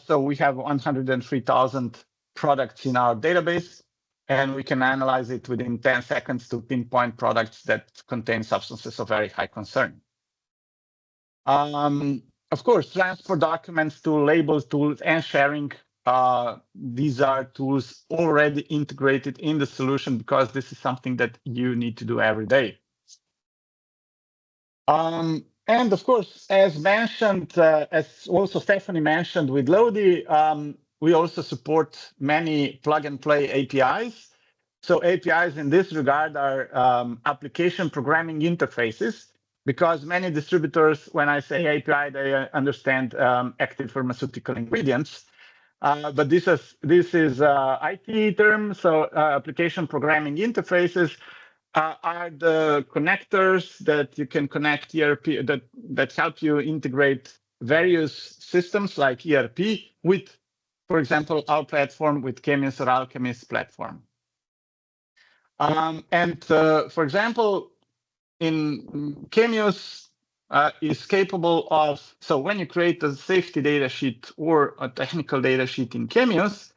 So we have 103,000 products in our database, and we can analyze it within 10 seconds to pinpoint products that contain substances of very high concern. Of course, transport documents tool, labels tools, and sharing. These are tools already integrated in the solution, because this is something that you need to do every day. And of course, as mentioned, as also Stephanie mentioned with Lodi, we also support many plug-and-play APIs. So APIs in this regard are application programming interfaces, because many distributors, when I say API, they understand active pharmaceutical ingredients. But this is IT term, so application programming interfaces are the connectors that you can connect ERP that help you integrate various systems like ERP with, for example, our platform with Chemius or Alchemist platform. For example, in Chemius is capable of, so when you create a safety data sheet or a technical data sheet in Chemius,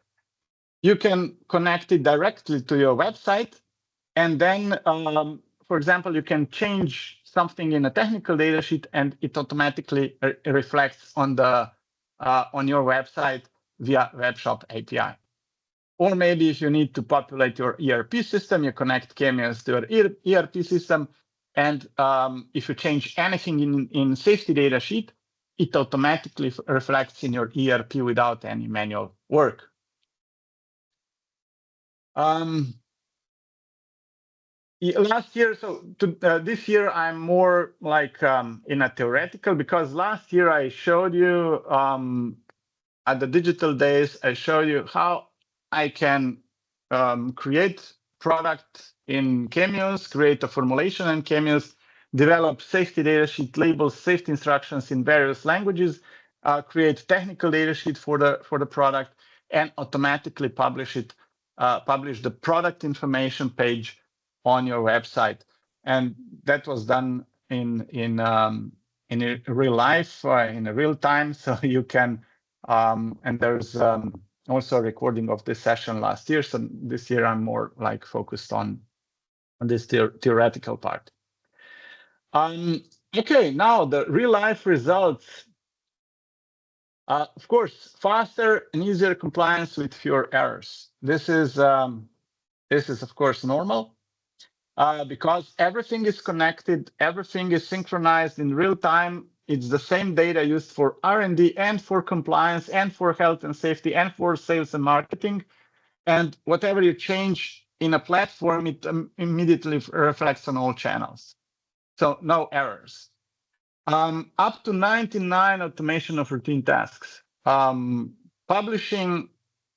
you can connect it directly to your website. And then, for example, you can change something in a technical data sheet, and it automatically reflects on your website via WebShop API. Or maybe if you need to populate your ERP system, you connect Chemius to your ERP system, and if you change anything in safety data sheet, it automatically reflects in your ERP without any manual work. Last year, this year I'm more like in a theoretical, because last year I showed you at the digital days, I showed you how I can create product in Chemius, create a formulation in Chemius, develop safety data sheet, labels, safety instructions in various languages, create technical data sheet for the product, and automatically publish the product information page on your website. And that was done in real life, in real time, so you can. And there's also a recording of this session last year. So this year I'm more like focused on this theoretical part. Okay, now the real life results. Of course, faster and easier compliance with fewer errors. This is of course normal. Because everything is connected, everything is synchronized in real time. it's the same data used for R&D and for compliance and for health and safety and for sales and marketing. And whatever you change in a platform, it immediately reflects on all channels. So no errors. Up to 99 automation of routine tasks. Publishing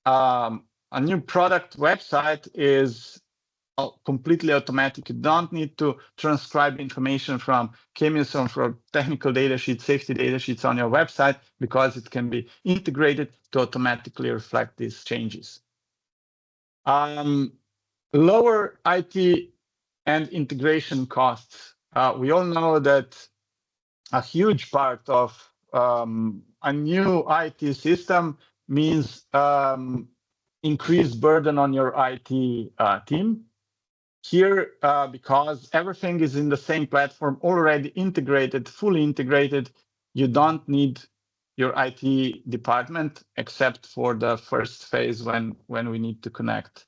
a new product website is completely automatic. You don't need to transcribe information from chemists or from technical data sheets, safety data sheets on your website, because it can be integrated to automatically reflect these changes. Lower IT and integration costs. We all know that a huge part of a new IT system means increased burden on your IT team. Here, because everything is in the same platform, already integrated, fully integrated, you don't need your IT department except for the first phase when we need to connect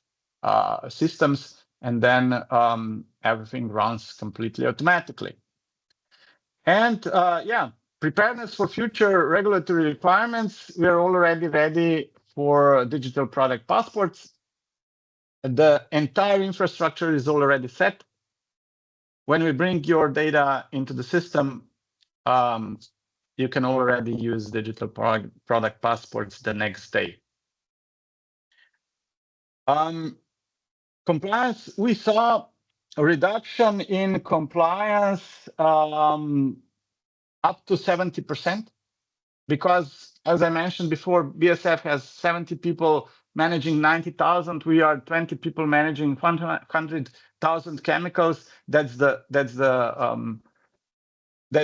systems, and then everything runs completely automatically. And yeah, preparedness for future regulatory requirements. We are already ready for digital product passports. The entire infrastructure is already set. When we bring your data into the system, you can already use digital product passports the next day. Compliance, we saw a reduction in compliance up to 70%, because as I mentioned before, BASF has 70 people managing 90,000. We are 20 people managing 100,000 chemicals. That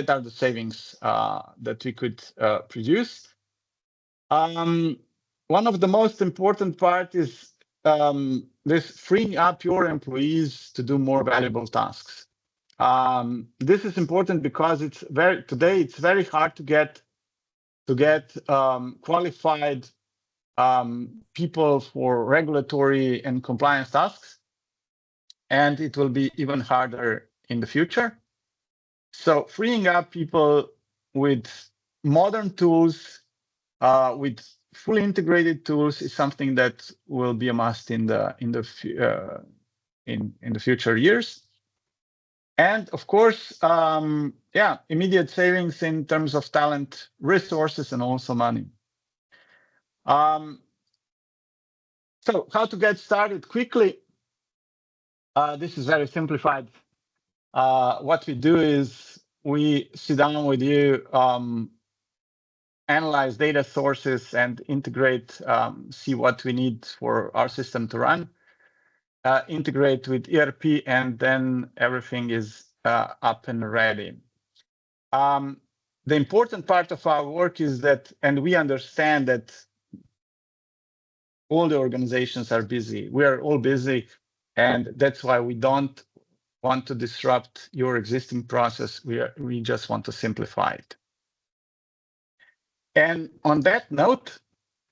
are the savings that we could produce. One of the most important part is this freeing up your employees to do more valuable tasks. This is important because today it's very hard to get qualified people for regulatory and compliance tasks, and it will be even harder in the future. So freeing up people with modern tools, with fully integrated tools, is something that will be a must in the future years. And of course, yeah, immediate savings in terms of talent, resources, and also money. So how to get started quickly? This is very simplified. What we do is we sit down with you, analyze data sources, and integrate, see what we need for our system to run, integrate with ERP, and then everything is up and ready. The important part of our work is that, and we understand that all the organizations are busy. We are all busy, and that's why we don't want to disrupt your existing process. We just want to simplify it. And on that note,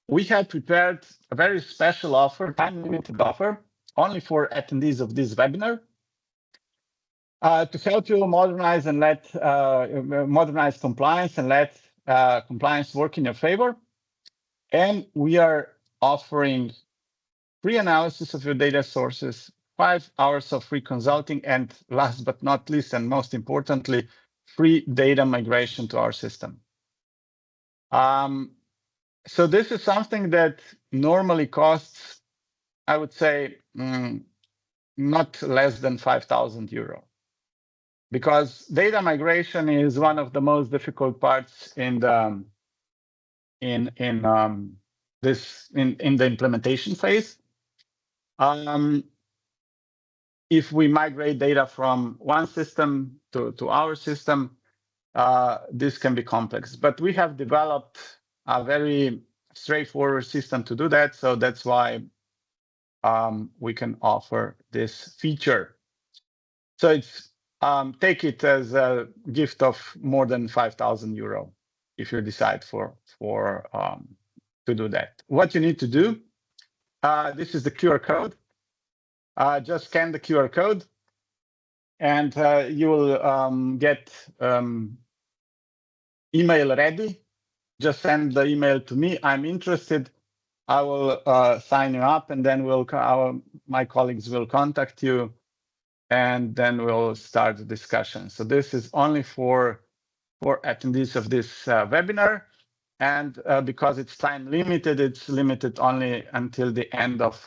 we have prepared a very special offer, time-limited offer, only for attendees of this webinar, to help you modernize and modernize compliance and let compliance work in your favor. And we are offering free analysis of your data sources, 5 hours of free consulting, and last but not least, and most importantly, free data migration to our system. So this is something that normally costs, I would say, not less than 5,000 euro, because data migration is one of the most difficult parts in the implementation phase. If we migrate data from one system to our system, this can be complex. But we have developed a very straightforward system to do that. So that's why we can offer this feature. So it's take it as a gift of more than 5,000 euro if you decide to do that. What you need to do, this is the QR code. Just scan the QR code, and you will get email ready, just send the email to me. I'm interested. I will sign you up, and then my colleagues will contact you, and then we'll start the discussion. So this is only for attendees of this webinar. And because it's time limited, it's limited only until the end of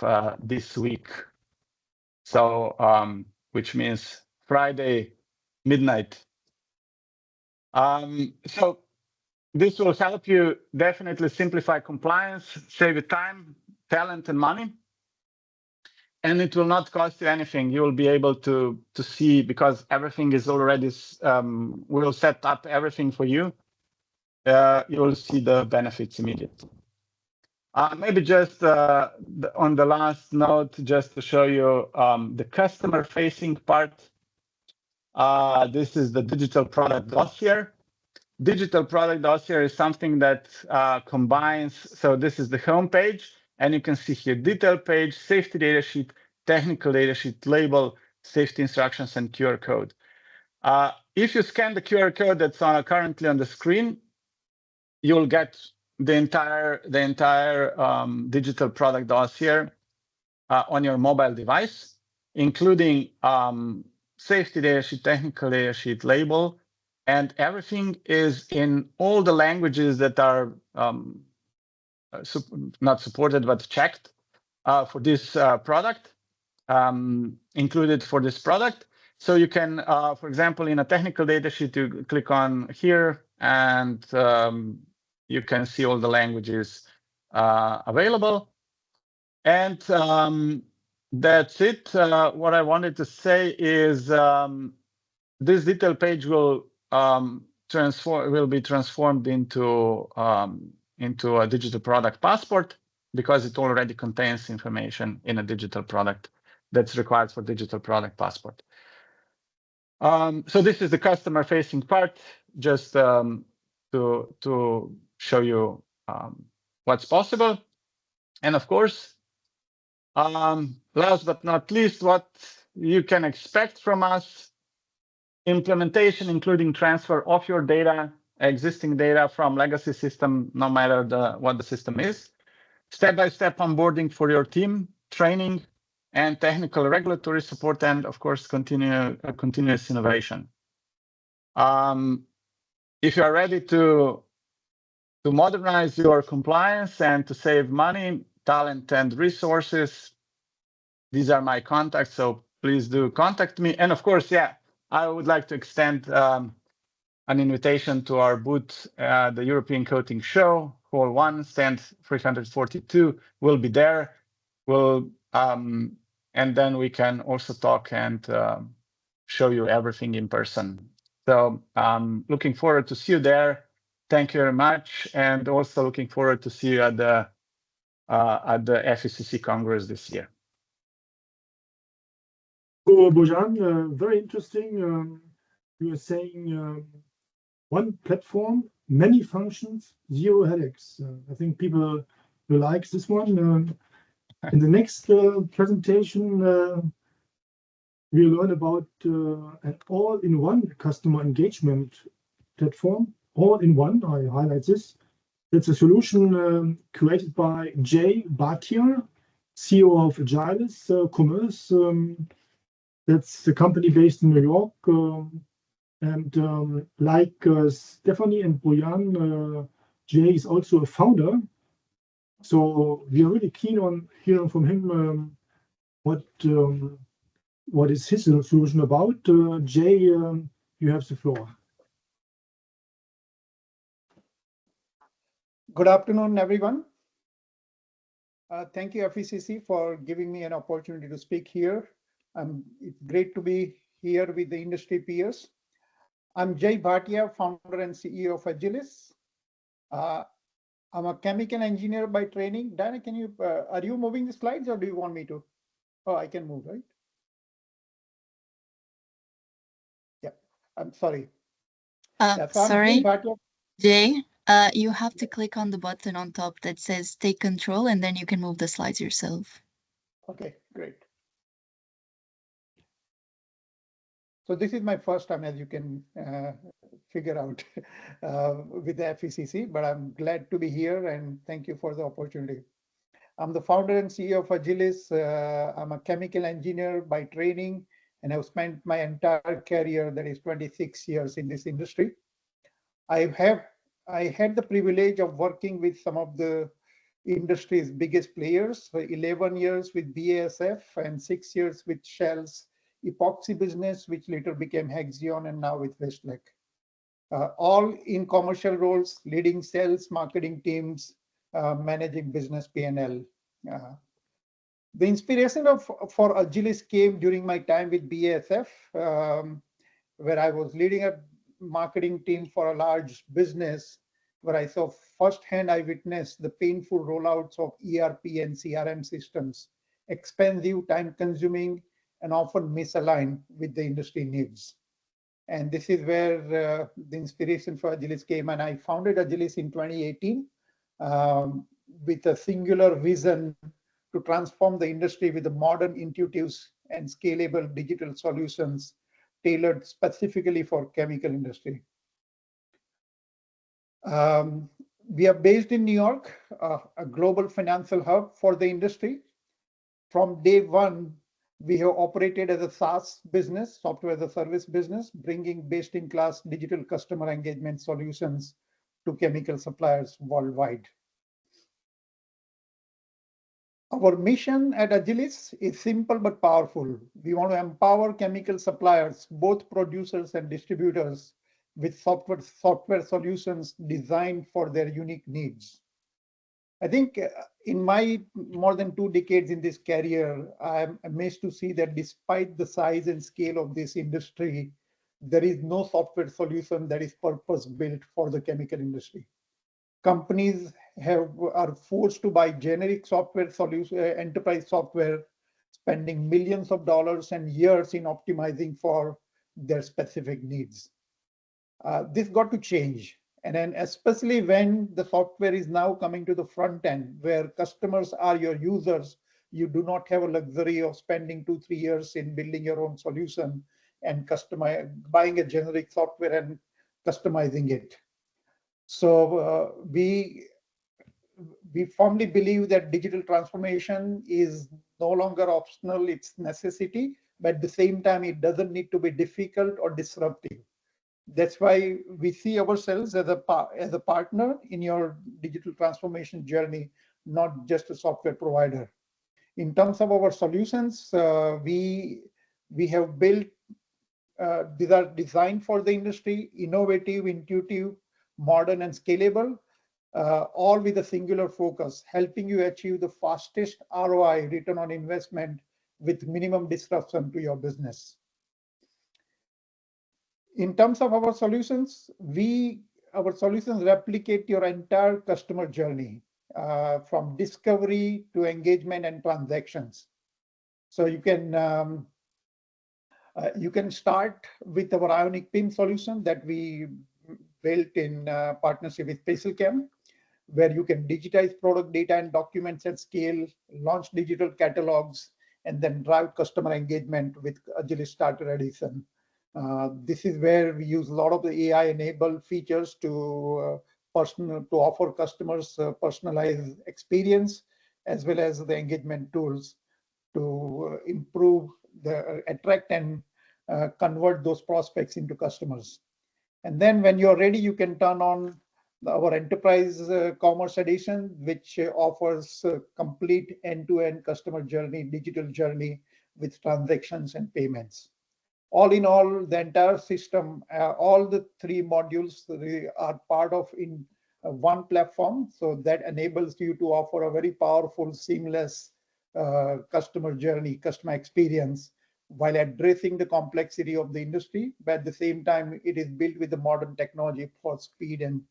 this week. So, which means Friday midnight. So this will help you definitely simplify compliance, save you time, talent, and money. And it will not cost you anything. You will be able to see, because everything is already, we'll set up everything for you. You will see the benefits immediately. Maybe just on the last note, just to show you the customer-facing part. This is the digital product dossier. Digital product dossier is something that combines, so this is the home page, and you can see here detail page, safety data sheet, technical data sheet, label, safety instructions, and QR code. If you scan the QR code that's currently on the screen, you'll get the entire digital product dossier on your mobile device, including safety data sheet, technical data sheet, label, and everything is in all the languages that are not supported but checked for this product, included for this product. So you can, for example, in a technical data sheet, you click on here, and you can see all the languages available. And that's it. What I wanted to say is this detail page will be transformed into a digital product passport, because it already contains information in a digital product that's required for digital product passport. So this is the customer-facing part, just to show you what's possible. And of course, last but not least, what you can expect from us: implementation, including transfer of your data, existing data from legacy system, no matter what the system is, step-by-step onboarding for your team, training, and technical regulatory support, and of course, continuous innovation. If you are ready to modernize your compliance and to save money, talent, and resources, these are my contacts, so please do contact me. And of course, yeah, I would like to extend an invitation to our booth, the European Coating Show, Hall 1, stand 342. We'll be there. And then we can also talk and show you everything in person. So looking forward to see you there. Thank you very much, and also looking forward to see you at the FECC Congress this year. So, Bojan, very interesting. You were saying one platform, many functions, zero headaches. I think people will like this one. In the next presentation, we'll learn about an all-in-one customer engagement platform. All-in-one, I highlight this. It's a solution created by Jay Bhatia, CEO of Agilis Commerce. That's a company based in New York. And like Stephanie and Bojan, Jay is also a founder. So we are really keen on hearing from him what is his solution about. Jay, you have the floor. Good afternoon, everyone. Thank you, FECC, for giving me an opportunity to speak here. It's great to be here with the industry peers. I'm Jay Bhatia, founder and CEO of Agilis. I'm a chemical engineer by training. Dana, are you moving the slides, or do you want me to? Oh, I can move, right? Yeah, I'm sorry. Sorry, Jay, you have to click on the button on top that says take control, and then you can move the slides yourself. Okay, great. So this is my first time, as you can figure out with the FECC, but I'm glad to be here and thank you for the opportunity. I'm the founder and CEO of Agilis. I'm a chemical engineer by training, and I've spent my entire career, that is 26 years in this industry. I had the privilege of working with some of the industry's biggest players for 11 years with BASF and 6 years with Shell's epoxy business, which later became Hexion and now with Fecc. All in commercial roles, leading sales, marketing teams, managing business P&L. The inspiration for Agilis came during my time with BASF, where I was leading a marketing team for a large business, where I saw firsthand, I witnessed the painful rollouts of ERP and CRM systems, expensive, time-consuming, and often misaligned with the industry needs. And this is where the inspiration for Agilis came. And I founded Agilis in 2018 with a singular vision to transform the industry with the modern, intuitive, and scalable digital solutions tailored specifically for chemical industry. We are based in New York, a global financial hub for the industry. From day one, we have operated as a SaaS business, software as a service business, bringing best-in-class digital customer engagement solutions to chemical suppliers worldwide. Our mission at Agilis is simple but powerful. We want to empower chemical suppliers, both producers and distributors, with software solutions designed for their unique needs. I think in my more than 2 decades in this career, I'm amazed to see that despite the size and scale of this industry, there is no software solution that is purpose-built for the chemical industry. Companies are forced to buy generic software solution, enterprise software, spending millions of dollars and years in optimizing for their specific needs. This got to change. And then especially when the software is now coming to the front end, where customers are your users, you do not have a luxury of spending 2-3 years in building your own solution and buying a generic software and customizing it. So we firmly believe that digital transformation is no longer optional, it's necessity, but at the same time, it doesn't need to be difficult or disruptive. That's why we see ourselves as a partner in your digital transformation journey, not just a software provider. In terms of our solutions, we have built, these are designed for the industry, innovative, intuitive, modern, and scalable, all with a singular focus, helping you achieve the fastest ROI, return on investment, with minimum disruption to your business. In terms of our solutions, our solutions replicate your entire customer journey, from discovery to engagement and transactions. So you can start with our Ionic PIM solution that we built in partnership with Fecc, where you can digitize product data and documents at scale, launch digital catalogs, and then drive customer engagement with Agilis Starter Edition. This is where we use a lot of the AI-enabled features to offer customers personalized experience, as well as the engagement tools to attract and convert those prospects into customers. And then when you're ready, you can turn on our Enterprise Commerce Edition, which offers complete end-to-end customer journey, digital journey with transactions and payments. All in all, the entire system, all the 3 modules are part of one platform. So that enables you to offer a very powerful, seamless customer journey, customer experience, while addressing the complexity of the industry. But at the same time, it is built with the modern technology for speed and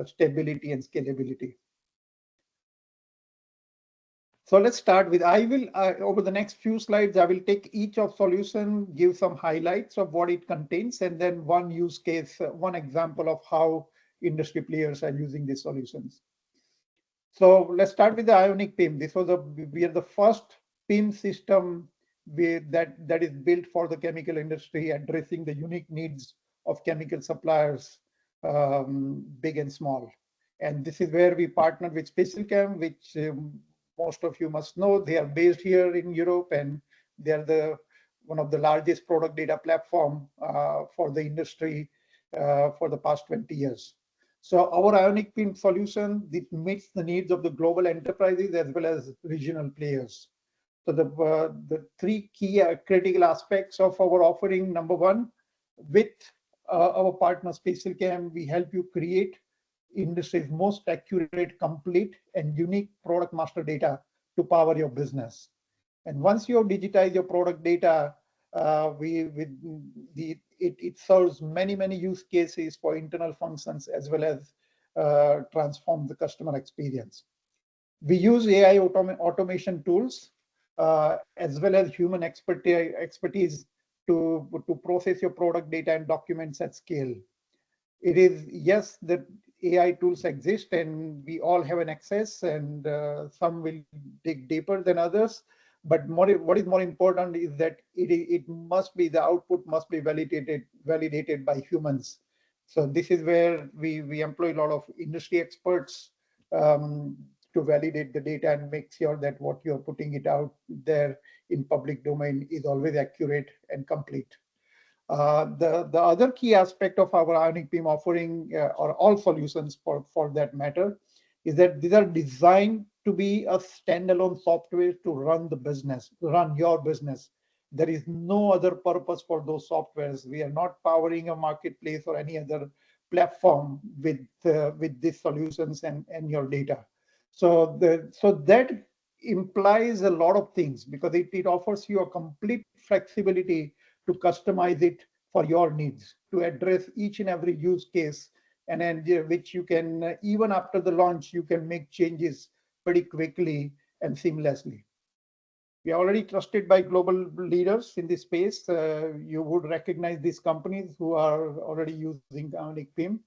stability and scalability. So let's start with, over the next few slides, I will take each of solution, give some highlights of what it contains, and then one use case, one example of how industry players are using these solutions. So let's start with the Ionic PIM. We are the first PIM system that is built for the chemical industry, addressing the unique needs of chemical suppliers, big and small. And this is where we partnered with SpatialChem, which most of you must know. They are based here in Europe, and they are one of the largest product data platform for the industry for the past 20 years. So our Ionic PIM solution, it meets the needs of the global enterprises as well as regional players. So the three key critical aspects of our offering: number one, with our partner SpatialChem, we help you create industry's most accurate, complete, and unique product master data to power your business. And once you digitize your product data, it serves many use cases for internal functions as well as transform the customer experience. We use AI automation tools as well as human expertise to process your product data and documents at scale. It is, yes, that AI tools exist and we all have an access, and some will dig deeper than others. But what is more important is that it must be, the output must be validated by humans. So this is where we employ a lot of industry experts to validate the data and make sure that what you're putting it out there in public domain is always accurate and complete. The other key aspect of our Ionic PIM offering, or all solutions for that matter, is that these are designed to be a standalone software to run the business, run your business. There is no other purpose for those softwares. We are not powering a marketplace or any other platform with these solutions and your data. So that implies a lot of things, because it offers you a complete flexibility to customize it for your needs, to address each and every use case, and then which you can, even after the launch, you can make changes pretty quickly and seamlessly. We are already trusted by global leaders in this space. You would recognize these companies who are already using Ionic PIM.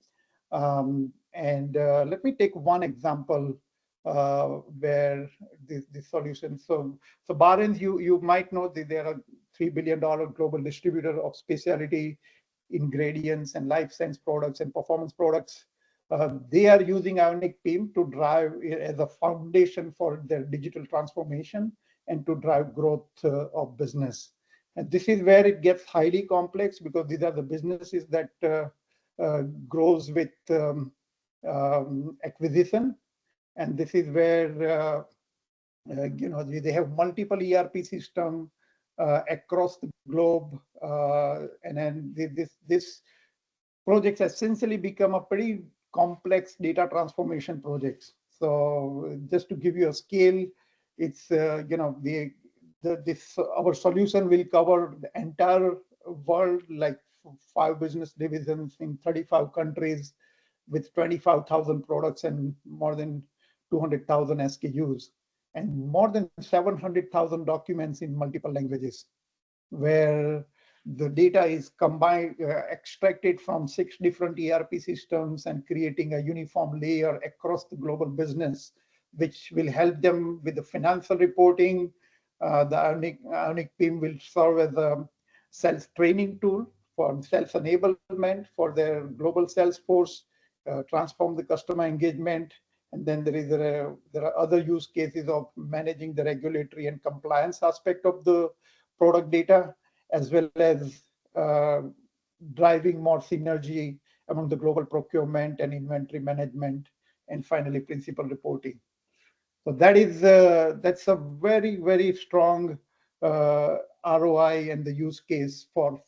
Let me take one example where this solution. So Barron's, you might know that they are a $3 billion global distributor of specialty ingredients and life science products and performance products. They are using Ionic PIM to drive as a foundation for their digital transformation and to drive growth of business. And this is where it gets highly complex, because these are the businesses that grows with acquisition. And this is where they have multiple ERP systems across the globe, and then this projects essentially become a pretty complex data transformation projects. So just to give you a scale, it's our solution will cover the entire world, like 5 business divisions in 35 countries with 25,000 products and more than 200,000 SKUs and more than 700,000 documents in multiple languages, where the data is combined, extracted from 6 different ERP systems and creating a uniform layer across the global business, which will help them with the financial reporting. The Ionic PIM will serve as a sales training tool for sales enablement for their global sales force, transform the customer engagement. And then there are other use cases of managing the regulatory and compliance aspect of the product data, as well as driving more synergy among the global procurement and inventory management, and finally principal reporting. So that's a very strong ROI and the use case for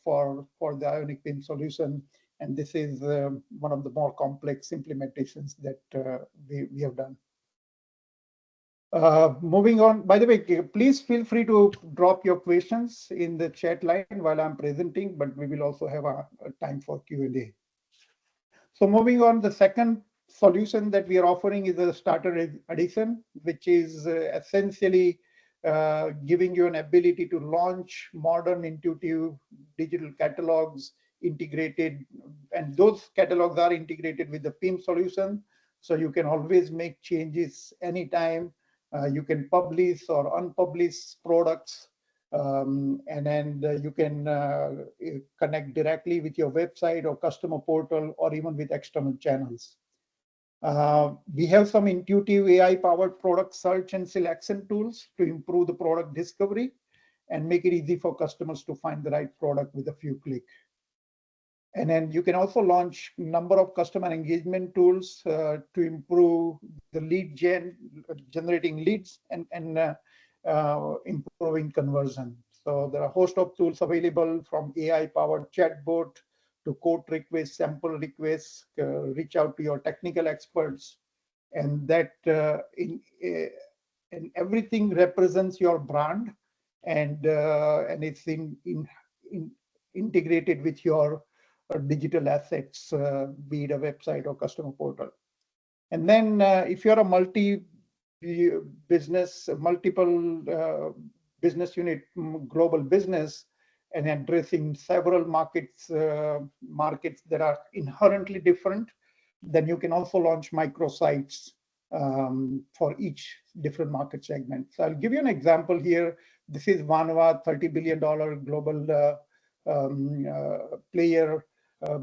the Ionic PIM solution. And this is one of the more complex implementations that we have done. Moving on, by the way, please feel free to drop your questions in the chat line while I'm presenting, but we will also have a time for Q&A. So moving on, the second solution that we are offering is a starter edition, which is essentially giving you an ability to launch modern, intuitive digital catalogs integrated, and those catalogs are integrated with the PIM solution. So you can always make changes anytime. You can publish or unpublish products And then you can connect directly with your website or customer portal or even with external channels. We have some intuitive AI-powered product search and selection tools to improve the product discovery and make it easy for customers to find the right product with a few clicks. And then you can also launch a number of customer engagement tools to improve the lead generating leads and improving conversion. So there are a host of tools available, from AI-powered chatbot to quote requests, sample requests, reach out to your technical experts, and that and everything represents your brand, and it's integrated with your digital assets, be it a website or customer portal. And then if you're a multiple business unit, global business, and addressing several markets that are inherently different, then you can also launch microsites for each different market segment. So I'll give you an example here. This is Vanva, $30 billion global player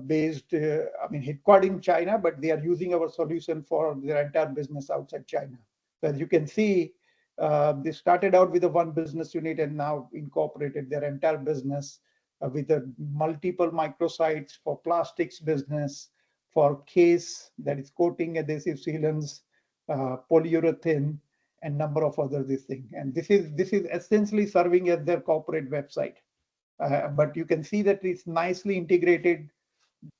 based, headquartered in China, but they are using our solution for their entire business outside China. So as you can see, they started out with a one business unit and now incorporated their entire business with multiple microsites for plastics business, for case, that is coating, adhesive sealants, polyurethane, and number of other things. And this is essentially serving as their corporate website. But you can see that it's nicely integrated.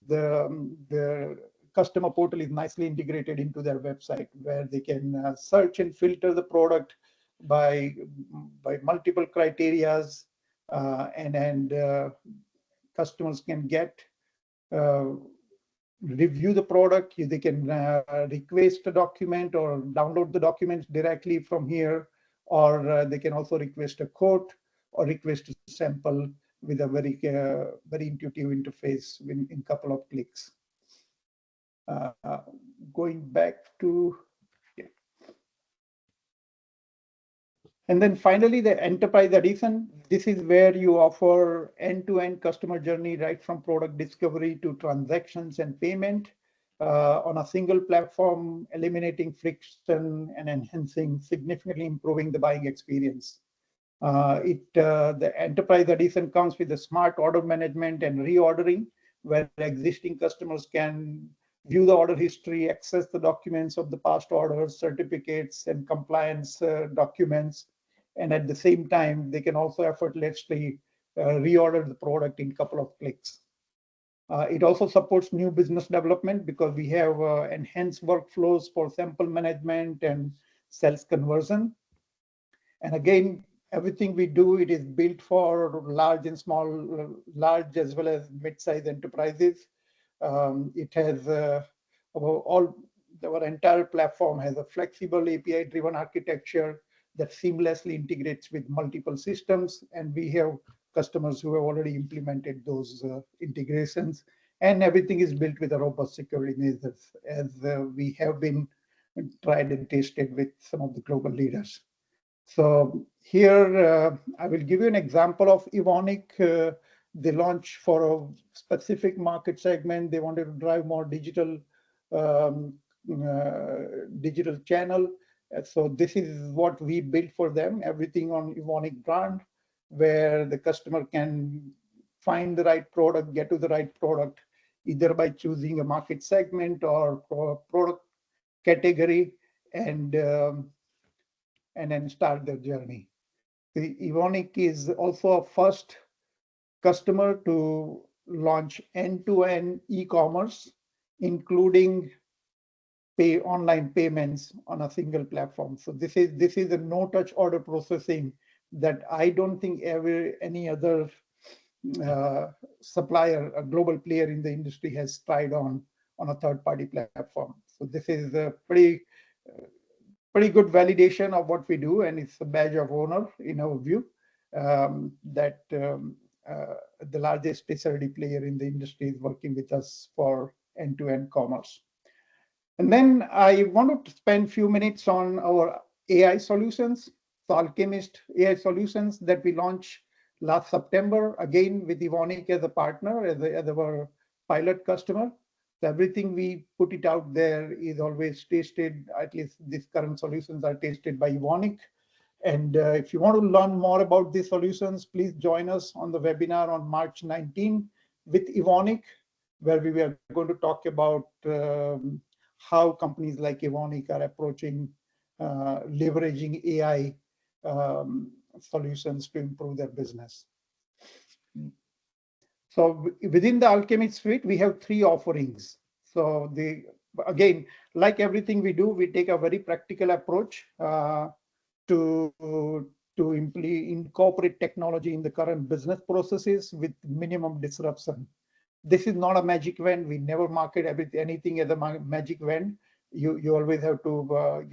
The customer portal is nicely integrated into their website, where they can search and filter the product by multiple criterias, and customers can review the product. They can request a document or download the documents directly from here, or they can also request a quote or request a sample with a very intuitive interface in a couple of clicks. Going back to, yeah. And then finally, the enterprise edition. This is where you offer end-to-end customer journey, right from product discovery to transactions and payment on a single platform, eliminating friction and significantly improving the buying experience. The enterprise edition comes with a smart order management and reordering, where existing customers can view the order history, access the documents of the past orders, certificates, and compliance documents. And at the same time, they can also effortlessly reorder the product in a couple of clicks. It also supports new business development because we have enhanced workflows for sample management and sales conversion. And again, everything we do, it is built for large and small, large as well as mid-sized enterprises. It has our entire platform has a flexible API-driven architecture that seamlessly integrates with multiple systems, and we have customers who have already implemented those integrations. And everything is built with a robust security measures, as we have been tried and tested with some of the global leaders. So here I will give you an example of Evonik. They launched for a specific market segment. They wanted to drive more digital channel. So this is what we built for them, everything on Evonik brand, where the customer can find the right product, get to the right product, either by choosing a market segment or product category, and then start their journey. The Evonik is also a first customer to launch end-to-end e-commerce, including online payments on a single platform. So this is a no-touch order processing that I don't think any other supplier, a global player in the industry, has tried on a third-party platform. So this is a pretty good validation of what we do, and it's a badge of honor in our view that the largest specialty player in the industry is working with us for end-to-end commerce. And then I wanted to spend a few minutes on our AI solutions. So Alchemist AI solutions that we launched last September, again with Evonik as a partner, as our pilot customer. So everything we put it out there is always tested, at least these current solutions are tested by Evonik. And if you want to learn more about these solutions, please join us on the webinar on March 19 with Evonik, where we are going to talk about how companies like Evonik are approaching leveraging AI solutions to improve their business. So within the Alchemist suite, we have 3 offerings. So again, like everything we do, we take a very practical approach to incorporate technology in the current business processes with minimum disruption. This is not a magic wand. We never market anything as a magic wand. You always have to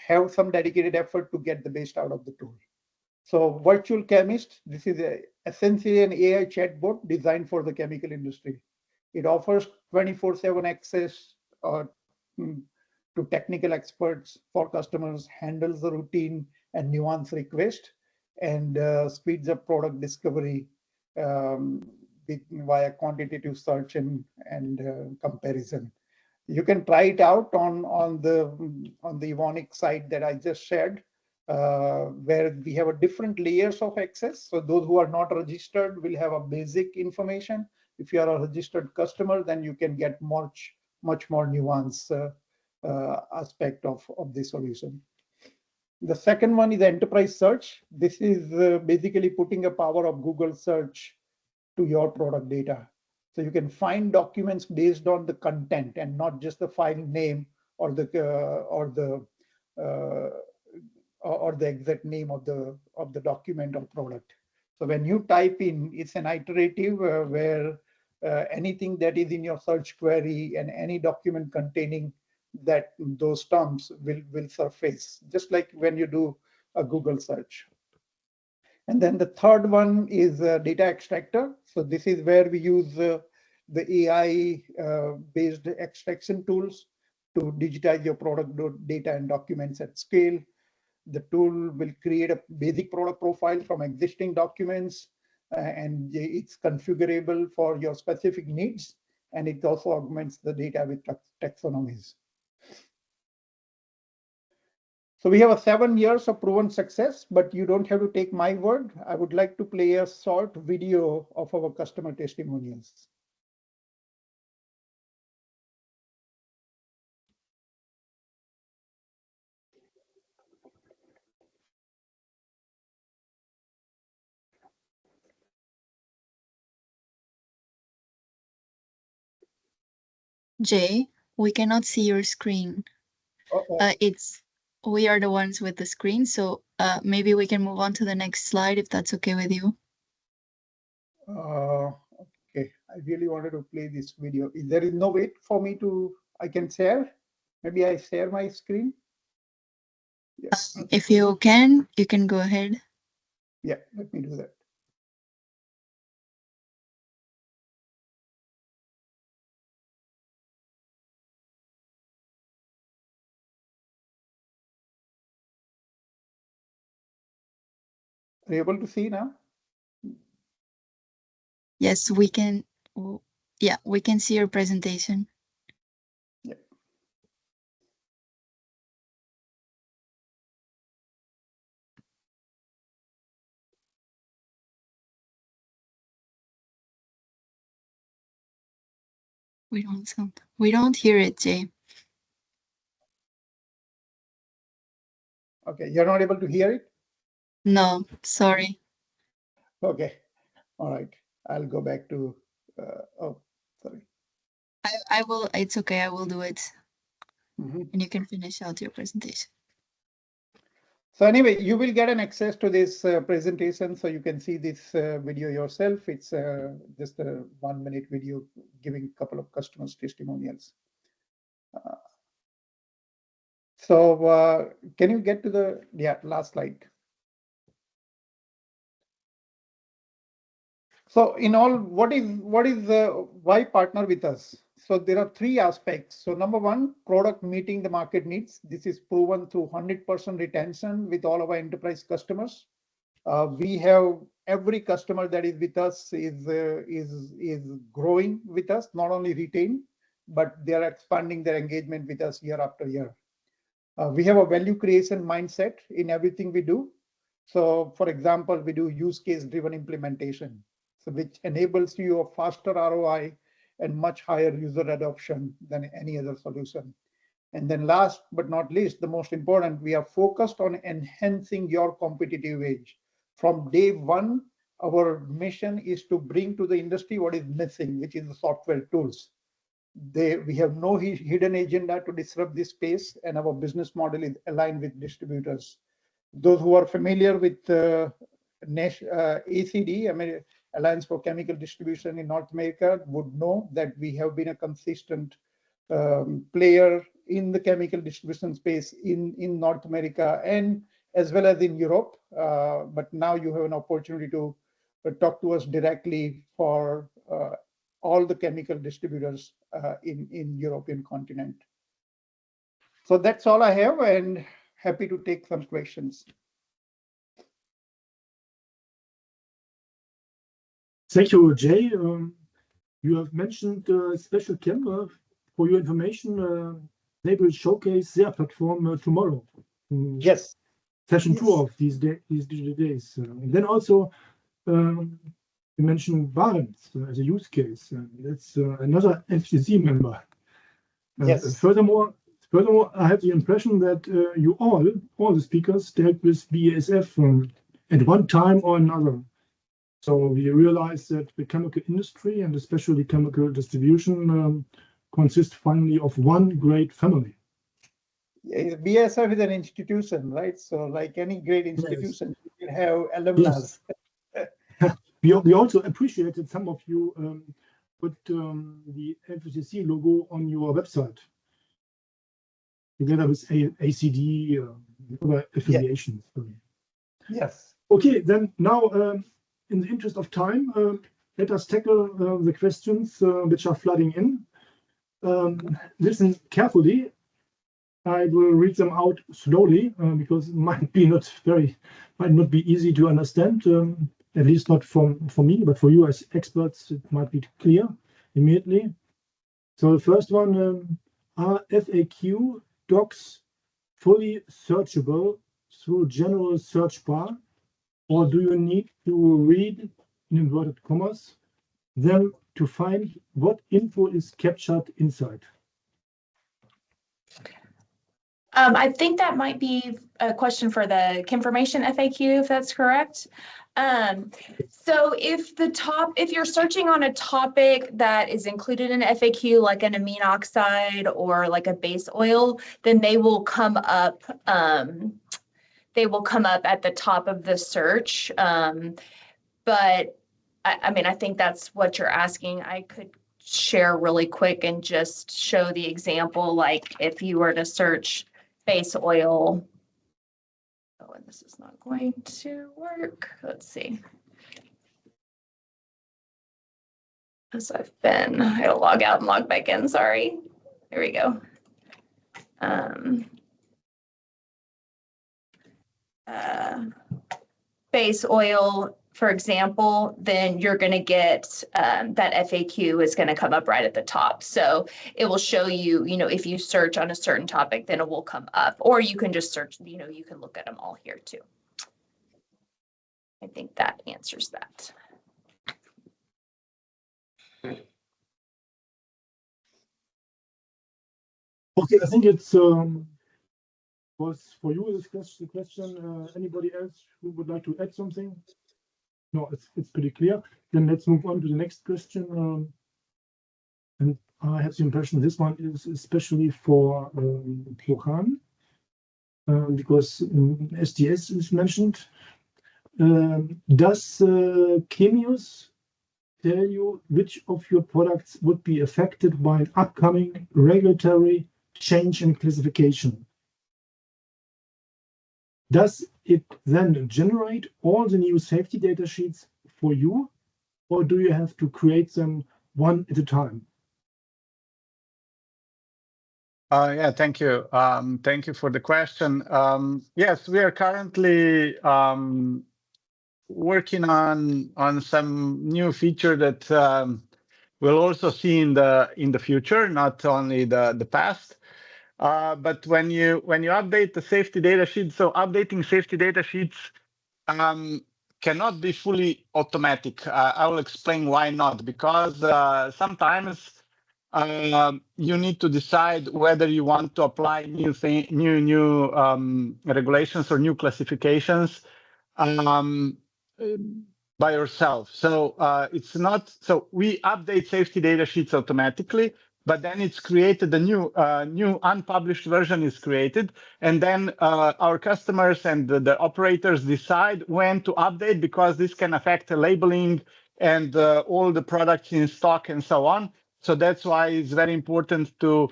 have some dedicated effort to get the best out of the tool. So Virtual Chemist, this is essentially an AI chatbot designed for the chemical industry. It offers 24/7 access to technical experts for customers, handles the routine and nuance request, and speeds up product discovery via quantitative search and comparison. You can try it out on the Evonik site that I just shared, where we have a different layers of access. So those who are not registered will have a basic information. If you are a registered customer, then you can get much more nuanced aspect of the solution. The second one is enterprise search. This is basically putting a power of Google search to your product data. So you can find documents based on the content and not just the file name or the exact name of the document or product. So when you type in, it's an iterative where anything that is in your search query and any document containing those terms will surface, just like when you do a Google search. And then the third one is data extractor. So this is where we use the AI based extraction tools to digitize your product data and documents at scale. The tool will create a basic product profile from existing documents, and it's configurable for your specific needs. And it also augments the data with taxonomies. So we have 7 years of proven success, but you don't have to take my word. I would like to play a short video of our customer testimonials. Jay, we cannot see your screen. We are the ones with the screen, so maybe we can move on to the next slide if that's okay with you. Okay, I really wanted to play this video. There is no way for me I can share. Maybe I share my screen. Yes. If you can go ahead. Yeah, let me do that. Are you able to see now? Yes, we can. Yeah, we can see your presentation. Yeah. We don't hear it, Jay. Okay, you're not able to hear it? No, sorry. Okay, all right. I'll go back to, oh, sorry. I will, it's okay, I will do it. Mm-hmm. And you can finish out your presentation. So anyway, you will get an access to this presentation, so you can see this video yourself. It's just a 1-minute video giving a couple of customers' testimonials. So can you get to the last slide? So in all, why partner with us? So there are three aspects. So number one, product meeting the market needs. This is proven through 100% retention with all of our enterprise customers. We have every customer that is with us is growing with us, not only retained, but they are expanding their engagement with us year after year. We have a value creation mindset in everything we do. So for example, we do use case driven implementation, so which enables you a faster ROI and much higher user adoption than any other solution. And then last but not least, the most important, we are focused on enhancing your competitive edge. From day one, our mission is to bring to the industry what is missing, which is the software tools. We have no hidden agenda to disrupt this space, and our business model is aligned with distributors. Those who are familiar with ACD, Alliance for Chemical Distribution in North America, would know that we have been a consistent player in the chemical distribution space in North America and as well as in Europe. But now you have an opportunity to talk to us directly for all the chemical distributors in European continent. So that's all I have, and happy to take some questions. Thank you, Jay. You have mentioned Special Chem. For your information, they will showcase their platform tomorrow. Yes. Session 2 of these digital days. And then also, you mentioned Barents as a use case. That's another FCC member. Yes. Furthermore, I have the impression that you all the speakers dealt with BASF at one time or another. So we realize that the chemical industry and especially chemical distribution consists finally of one great family. BASF is an institution, right? So like any great institution, yes, you can have alumni. Yes. We also appreciate that some of you put the FCC logo on your website together with ACD, other affiliations. Yes. Okay, then now, in the interest of time, let us tackle the questions which are flooding in. Listen carefully. I will read them out slowly because it might not be easy to understand. At least not for me, but for you as experts, it might be clear immediately. So the first one, are FAQ docs fully searchable through general search bar, or do you need to read, in inverted commas, them to find what info is captured inside? I think that might be a question for the Chemformation FAQ, if that's correct. So if you're searching on a topic that is included in FAQ, like an amine oxide or like a base oil, then they will come up. They will come up at the top of the search. But I think that's what you're asking. I could share really quick and just show the example, like if you were to search base oil. Oh, and this is not going to work. Let's see. As I gotta log out and log back in, sorry. There we go. Base oil, for example, then you're going to get that FAQ is going to come up right at the top. So it will show you, if you search on a certain topic, then it will come up. Or you can just search, you can look at them all here too. I think that answers that. Okay, I think it's was for you this question. Anybody else who would like to add something? No, it's pretty clear. Then let's move on to the next question. And I have the impression this one is especially for Johan, because SDS is mentioned. Does Chemius tell you which of your products would be affected by an upcoming regulatory change in classification? Does it then generate all the new safety data sheets for you, or do you have to create them one at a time? Yeah, thank you. Thank you for the question. Yes, we are currently working on some new feature that we'll also see in the future, not only the past. But when you update the safety data sheet, so updating safety data sheets cannot be fully automatic. I will explain why not. Because sometimes you need to decide whether you want to apply new regulations or new classifications by yourself. So it's not, so we update safety data sheets automatically, but then it's created a new unpublished version is created, and then our customers and the operators decide when to update, because this can affect the labeling and all the products in stock and so on. So that's why it's very important to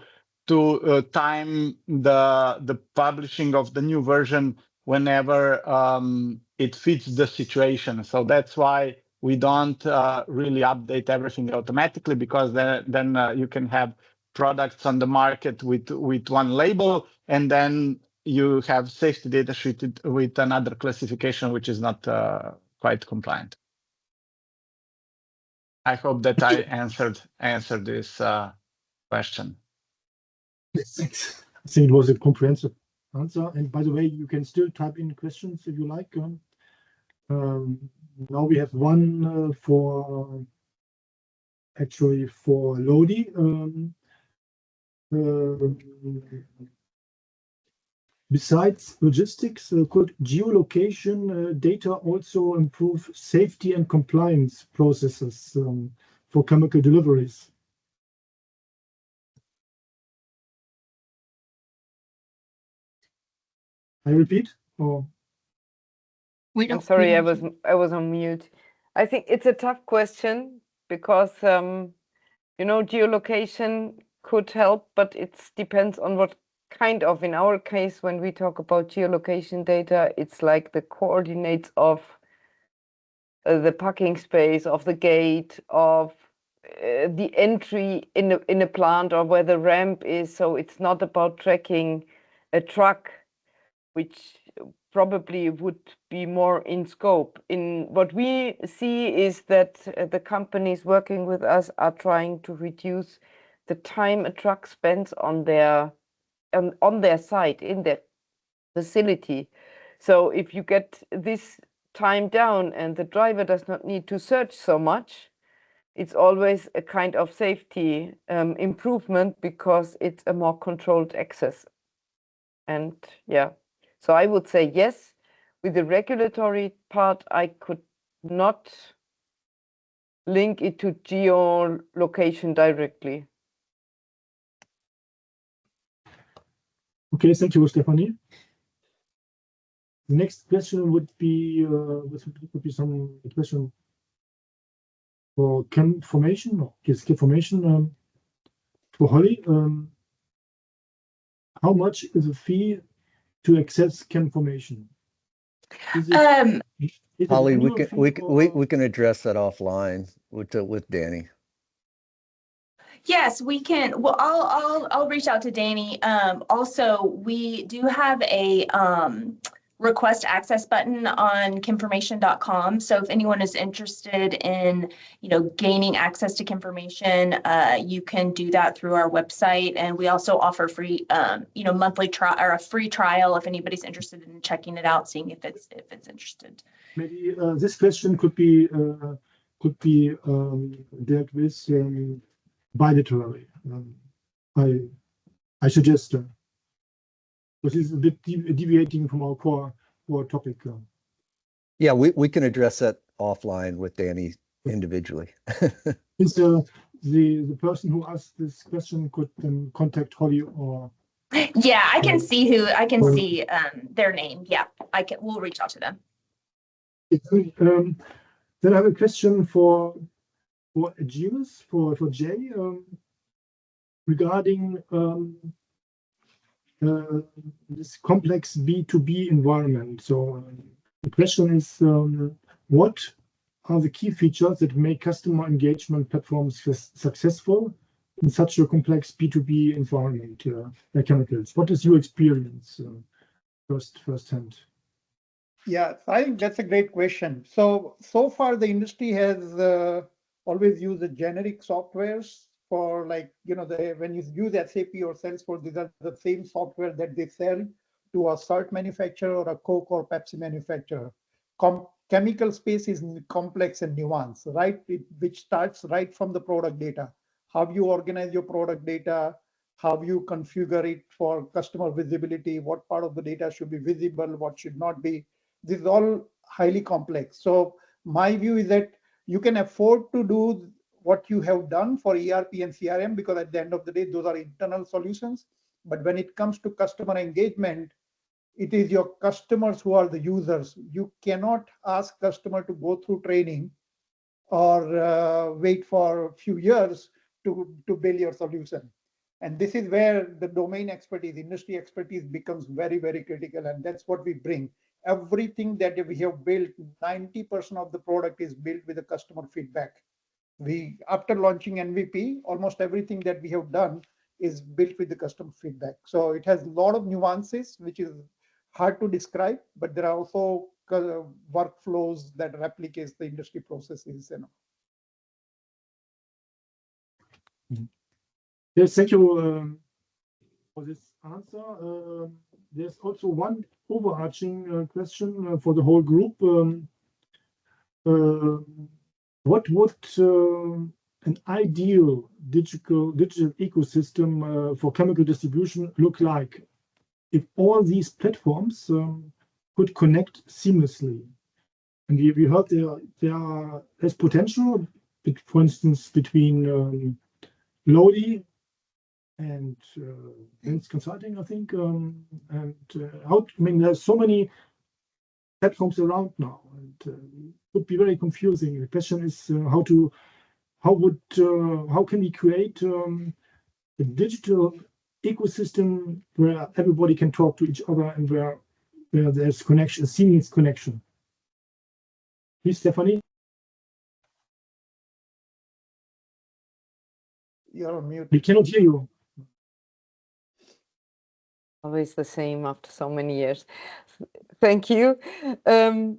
time the publishing of the new version whenever it fits the situation. So that's why we don't really update everything automatically, because then you can have products on the market with one label, and then you have safety data sheet with another classification, which is not quite compliant. I hope that I answered this question. Yes, thanks. I think it was a comprehensive answer. And by the way, you can still type in questions if you like. Now we have one for Lodi. Besides logistics, could geolocation data also improve safety and compliance processes for chemical deliveries? I repeat, or I'm sorry, I was on mute. I think it's a tough question because geolocation could help, but it depends on what kind of. In our case, when we talk about geolocation data, it's like the coordinates of the parking space, of the gate, of the entry in a plant, or where the ramp is. So it's not about tracking a truck, which probably would be more in scope. In what we see is that the companies working with us are trying to reduce the time a truck spends on their site, in their facility. So if you get this time down and the driver does not need to search so much, it's always a kind of safety improvement, because it's a more controlled access. And yeah, so I would say yes. With the regulatory part, I could not link it to geolocation directly. Okay, thank you, Stephanie. The next question would be some question for chem formation, or chem formation for Holly. How much is a fee to access chem formation? Holly, we can address that offline with Danny. Yes, we can. Well, I'll reach out to Danny. Also, we do have a request access button on chemformation.com. So if anyone is interested in, gaining access to Chemformation, you can do that through our website. And we also offer free, monthly trial, or a free trial if anybody's interested in checking it out, seeing if it's interested. Maybe this question could be dealt with bilaterally. I suggest, which is a bit deviating from our core topic. Yeah, we can address that offline with Danny individually. Is the person who asked this question could contact Holly, or? Yeah, I can see their name. Yeah, we'll reach out to them. Then I have a question for Aegis, for Jay, regarding this complex B2B environment. So the question is, what are the key features that make customer engagement platforms successful in such a complex B2B environment, like chemicals? What is your experience firsthand? Yeah, I think that's a great question. So far the industry has always used the generic softwares for, like, when you use SAP or Salesforce, these are the same software that they sell to a salt manufacturer or a Coke or Pepsi manufacturer. Chemical space is complex and nuanced, right? Which starts right from the product data. How you organize your product data, how you configure it for customer visibility, what part of the data should be visible, what should not be. This is all highly complex. So my view is that you can afford to do what you have done for ERP and CRM, because at the end of the day, those are internal solutions. But when it comes to customer engagement, it is your customers who are the users. You cannot ask customer to go through training or wait for a few years to build your solution. And this is where the domain expertise, industry expertise becomes very, very critical. And that's what we bring. Everything that we have built, 90% of the product is built with the customer feedback. After launching MVP, almost everything that we have done is built with the customer feedback. So it has a lot of nuances, which is hard to describe, but there are also workflows that replicates the industry processes. Yes, thank you for this answer. There's also one overarching question for the whole group. What would an ideal digital ecosystem for chemical distribution look like if all these platforms could connect seamlessly? And we heard there's potential, for instance, between Lodi and Vince Consulting, I think. There's so many platforms around now, and it would be very confusing. The question is how can we create a digital ecosystem where everybody can talk to each other and where there's connection, a seamless connection. Please, Stephanie. You're on mute. We cannot hear you. Always the same after so many years. Thank you. That's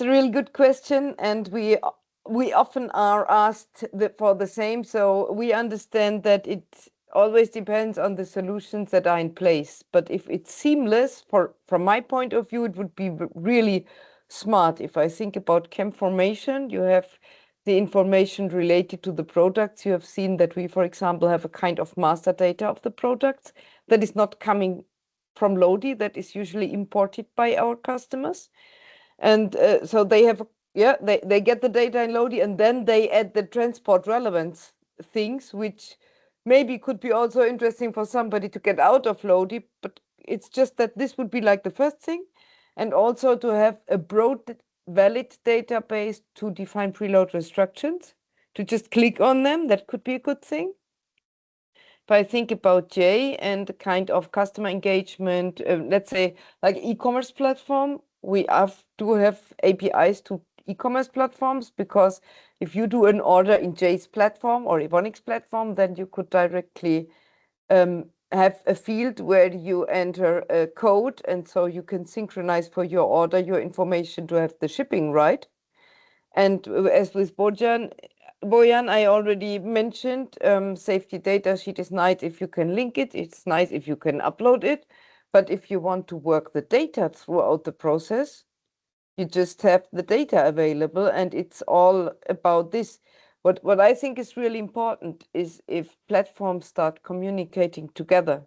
a really good question, and we often are asked for the same. So we understand that it always depends on the solutions that are in place. But if it's seamless, from my point of view, it would be really smart. If I think about chem formation, you have the information related to the products. You have seen that we, for example, have a kind of master data of the products that is not coming from Lodi, that is usually imported by our customers. And so they have, they get the data in Lodi, and then they add the transport relevance things, which maybe could be also interesting for somebody to get out of Lodi. But it's just that this would be like the first thing. And also to have a broad, valid database to define preload restrictions, to just click on them. That could be a good thing. If I think about Jay and the kind of customer engagement, let's say like e-commerce platform, we do have APIs to e-commerce platforms, because if you do an order in Jay's platform or Evonik's platform, then you could directly have a field where you enter a code, and so you can synchronize for your order your information to have the shipping right. And as with Bojan, I already mentioned, safety data sheet is nice if you can link it. It's nice if you can upload it. But if you want to work the data throughout the process, you just have the data available, and it's all about this. What I think is really important is if platforms start communicating together,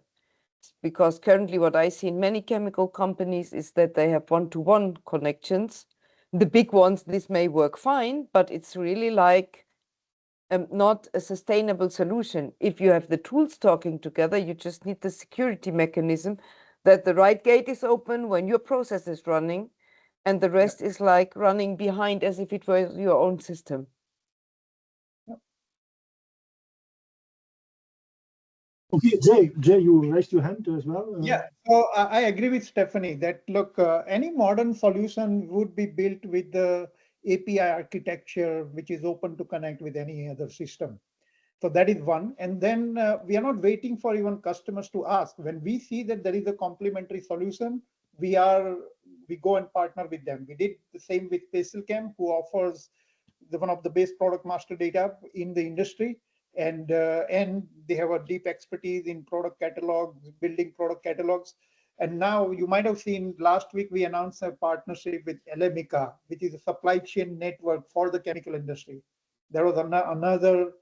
because currently what I see in many chemical companies is that they have one-to-one connections. The big ones, this may work fine, but it's really like not a sustainable solution. If you have the tools talking together, you just need the security mechanism that the right gate is open when your process is running, and the rest is like running behind as if it were your own system. Okay, Jay, you raised your hand as well. Yeah, so I agree with Stephanie that, look, any modern solution would be built with the API architecture, which is open to connect with any other system. So that is one. And then we are not waiting for even customers to ask. When we see that there is a complementary solution, we go and partner with them. We did the same with Cam, who offers one of the best product master data in the industry. And they have a deep expertise in product catalogs, building product catalogs. And now you might have seen last week, we announced a partnership with Elemica, which is a supply chain network for the chemical industry. There was another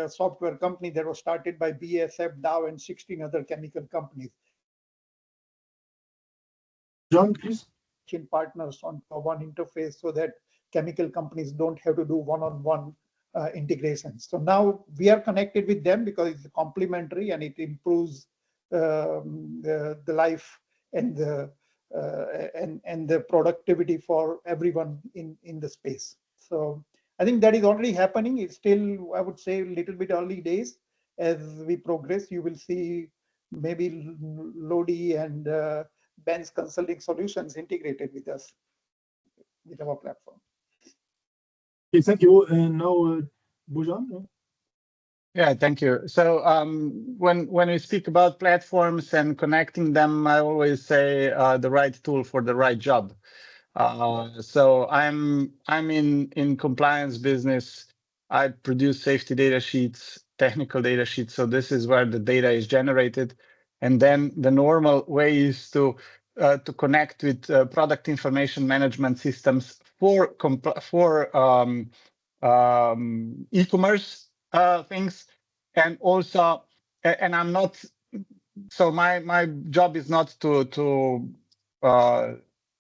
software company that was started by BASF, Dow, and 16 other chemical companies. John, please. Partners on one interface so that chemical companies don't have to do one-on-one integrations. So now we are connected with them because it's complementary and it improves the life and the productivity for everyone in the space. So I think that is already happening. It's still, I would say, a little bit early days. As we progress, you will see maybe Lodi and Ben's Consulting Solutions integrated with us, with our platform. Okay, thank you. And now, Bojan. Yeah, thank you. So when we speak about platforms and connecting them, I always say the right tool for the right job. So I'm in compliance business. I produce safety data sheets, technical data sheets. So this is where the data is generated, and then the normal way is to connect with product information management systems for e-commerce things, and also, and I'm not. So my job is not to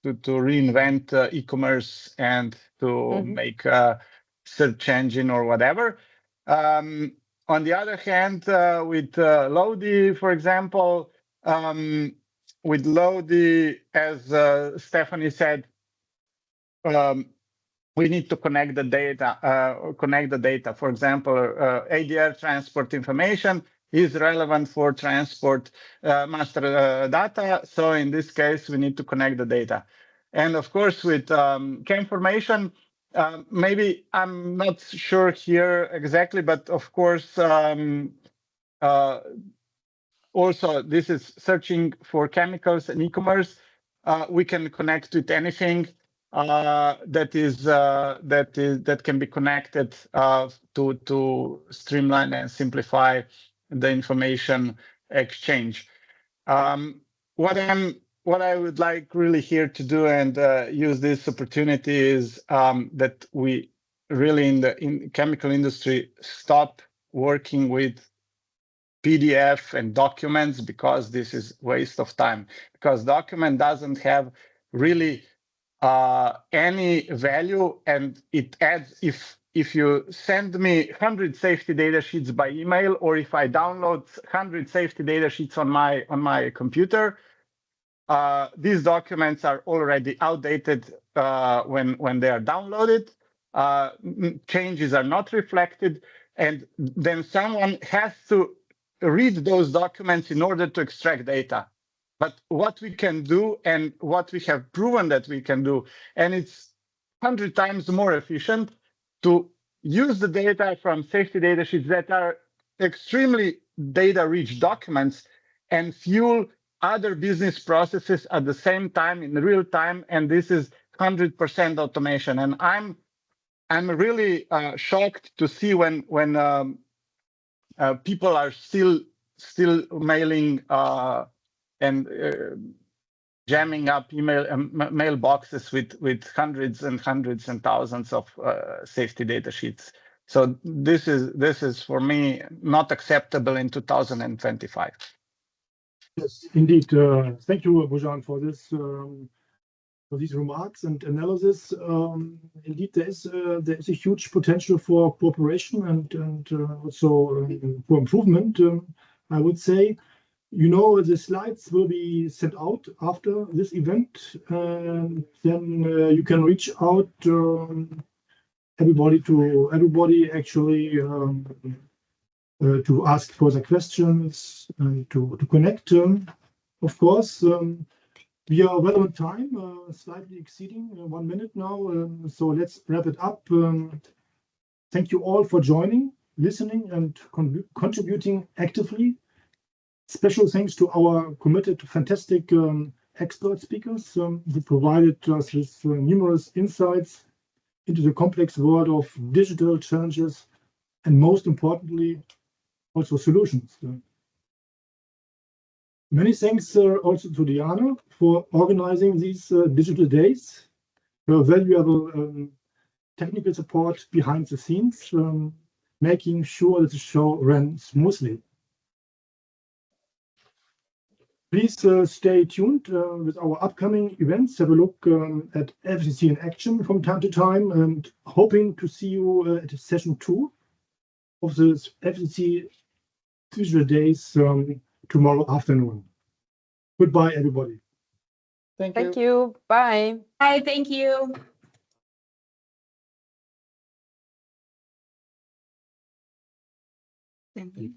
reinvent e-commerce and to make a search engine or whatever. On the other hand, with Lodi, for example, with Lodi, as Stephanie said, we need to connect the data. For example, ADR transport information is relevant for transport master data. So in this case, we need to connect the data. And of course, with CAMformation, maybe I'm not sure here exactly, but of course, also this is searching for chemicals and e-commerce. We can connect with anything that can be connected to streamline and simplify the information exchange. What I would like really here to do and use this opportunity is that we really in the chemical industry stop working with PDF and documents, because this is waste of time, because document doesn't have really any value, and it adds, if you send me 100 safety data sheets by email, or if I download 100 safety data sheets on my computer, these documents are already outdated when they are downloaded. Changes are not reflected, and then someone has to read those documents in order to extract data. But what we can do, and what we have proven that we can do, and it's 100 times more efficient to use the data from safety data sheets that are extremely data-rich documents and fuel other business processes at the same time in real time, and this is 100% automation. And I'm really shocked to see when people are still mailing and jamming up mailboxes with hundreds and hundreds and thousands of safety data sheets. So this is for me not acceptable in 2025. Yes, indeed. Thank you, Bojan, for this. For these remarks and analysis. Indeed, there is a huge potential for cooperation and also for improvement, I would say. You know, the slides will be sent out after this event. Then you can reach out everybody actually to ask further questions and to connect, of course. We are well on time, slightly exceeding 1 minute now. So let's wrap it up. Thank you all for joining. listening and contributing actively. Special thanks to our committed, fantastic expert speakers who provided us with numerous insights into the complex world of digital challenges and, most importantly, also solutions. Many thanks also to Diana for organizing these digital days, her valuable technical support behind the scenes, making sure that the show ran smoothly. Please stay tuned with our upcoming events. Have a look at FCC in action from time to time, and hoping to see you at session 2 of the FCC Digital Days tomorrow afternoon. Goodbye, everybody. Thank you. Thank you. Bye. Bye, thank you. Thank you.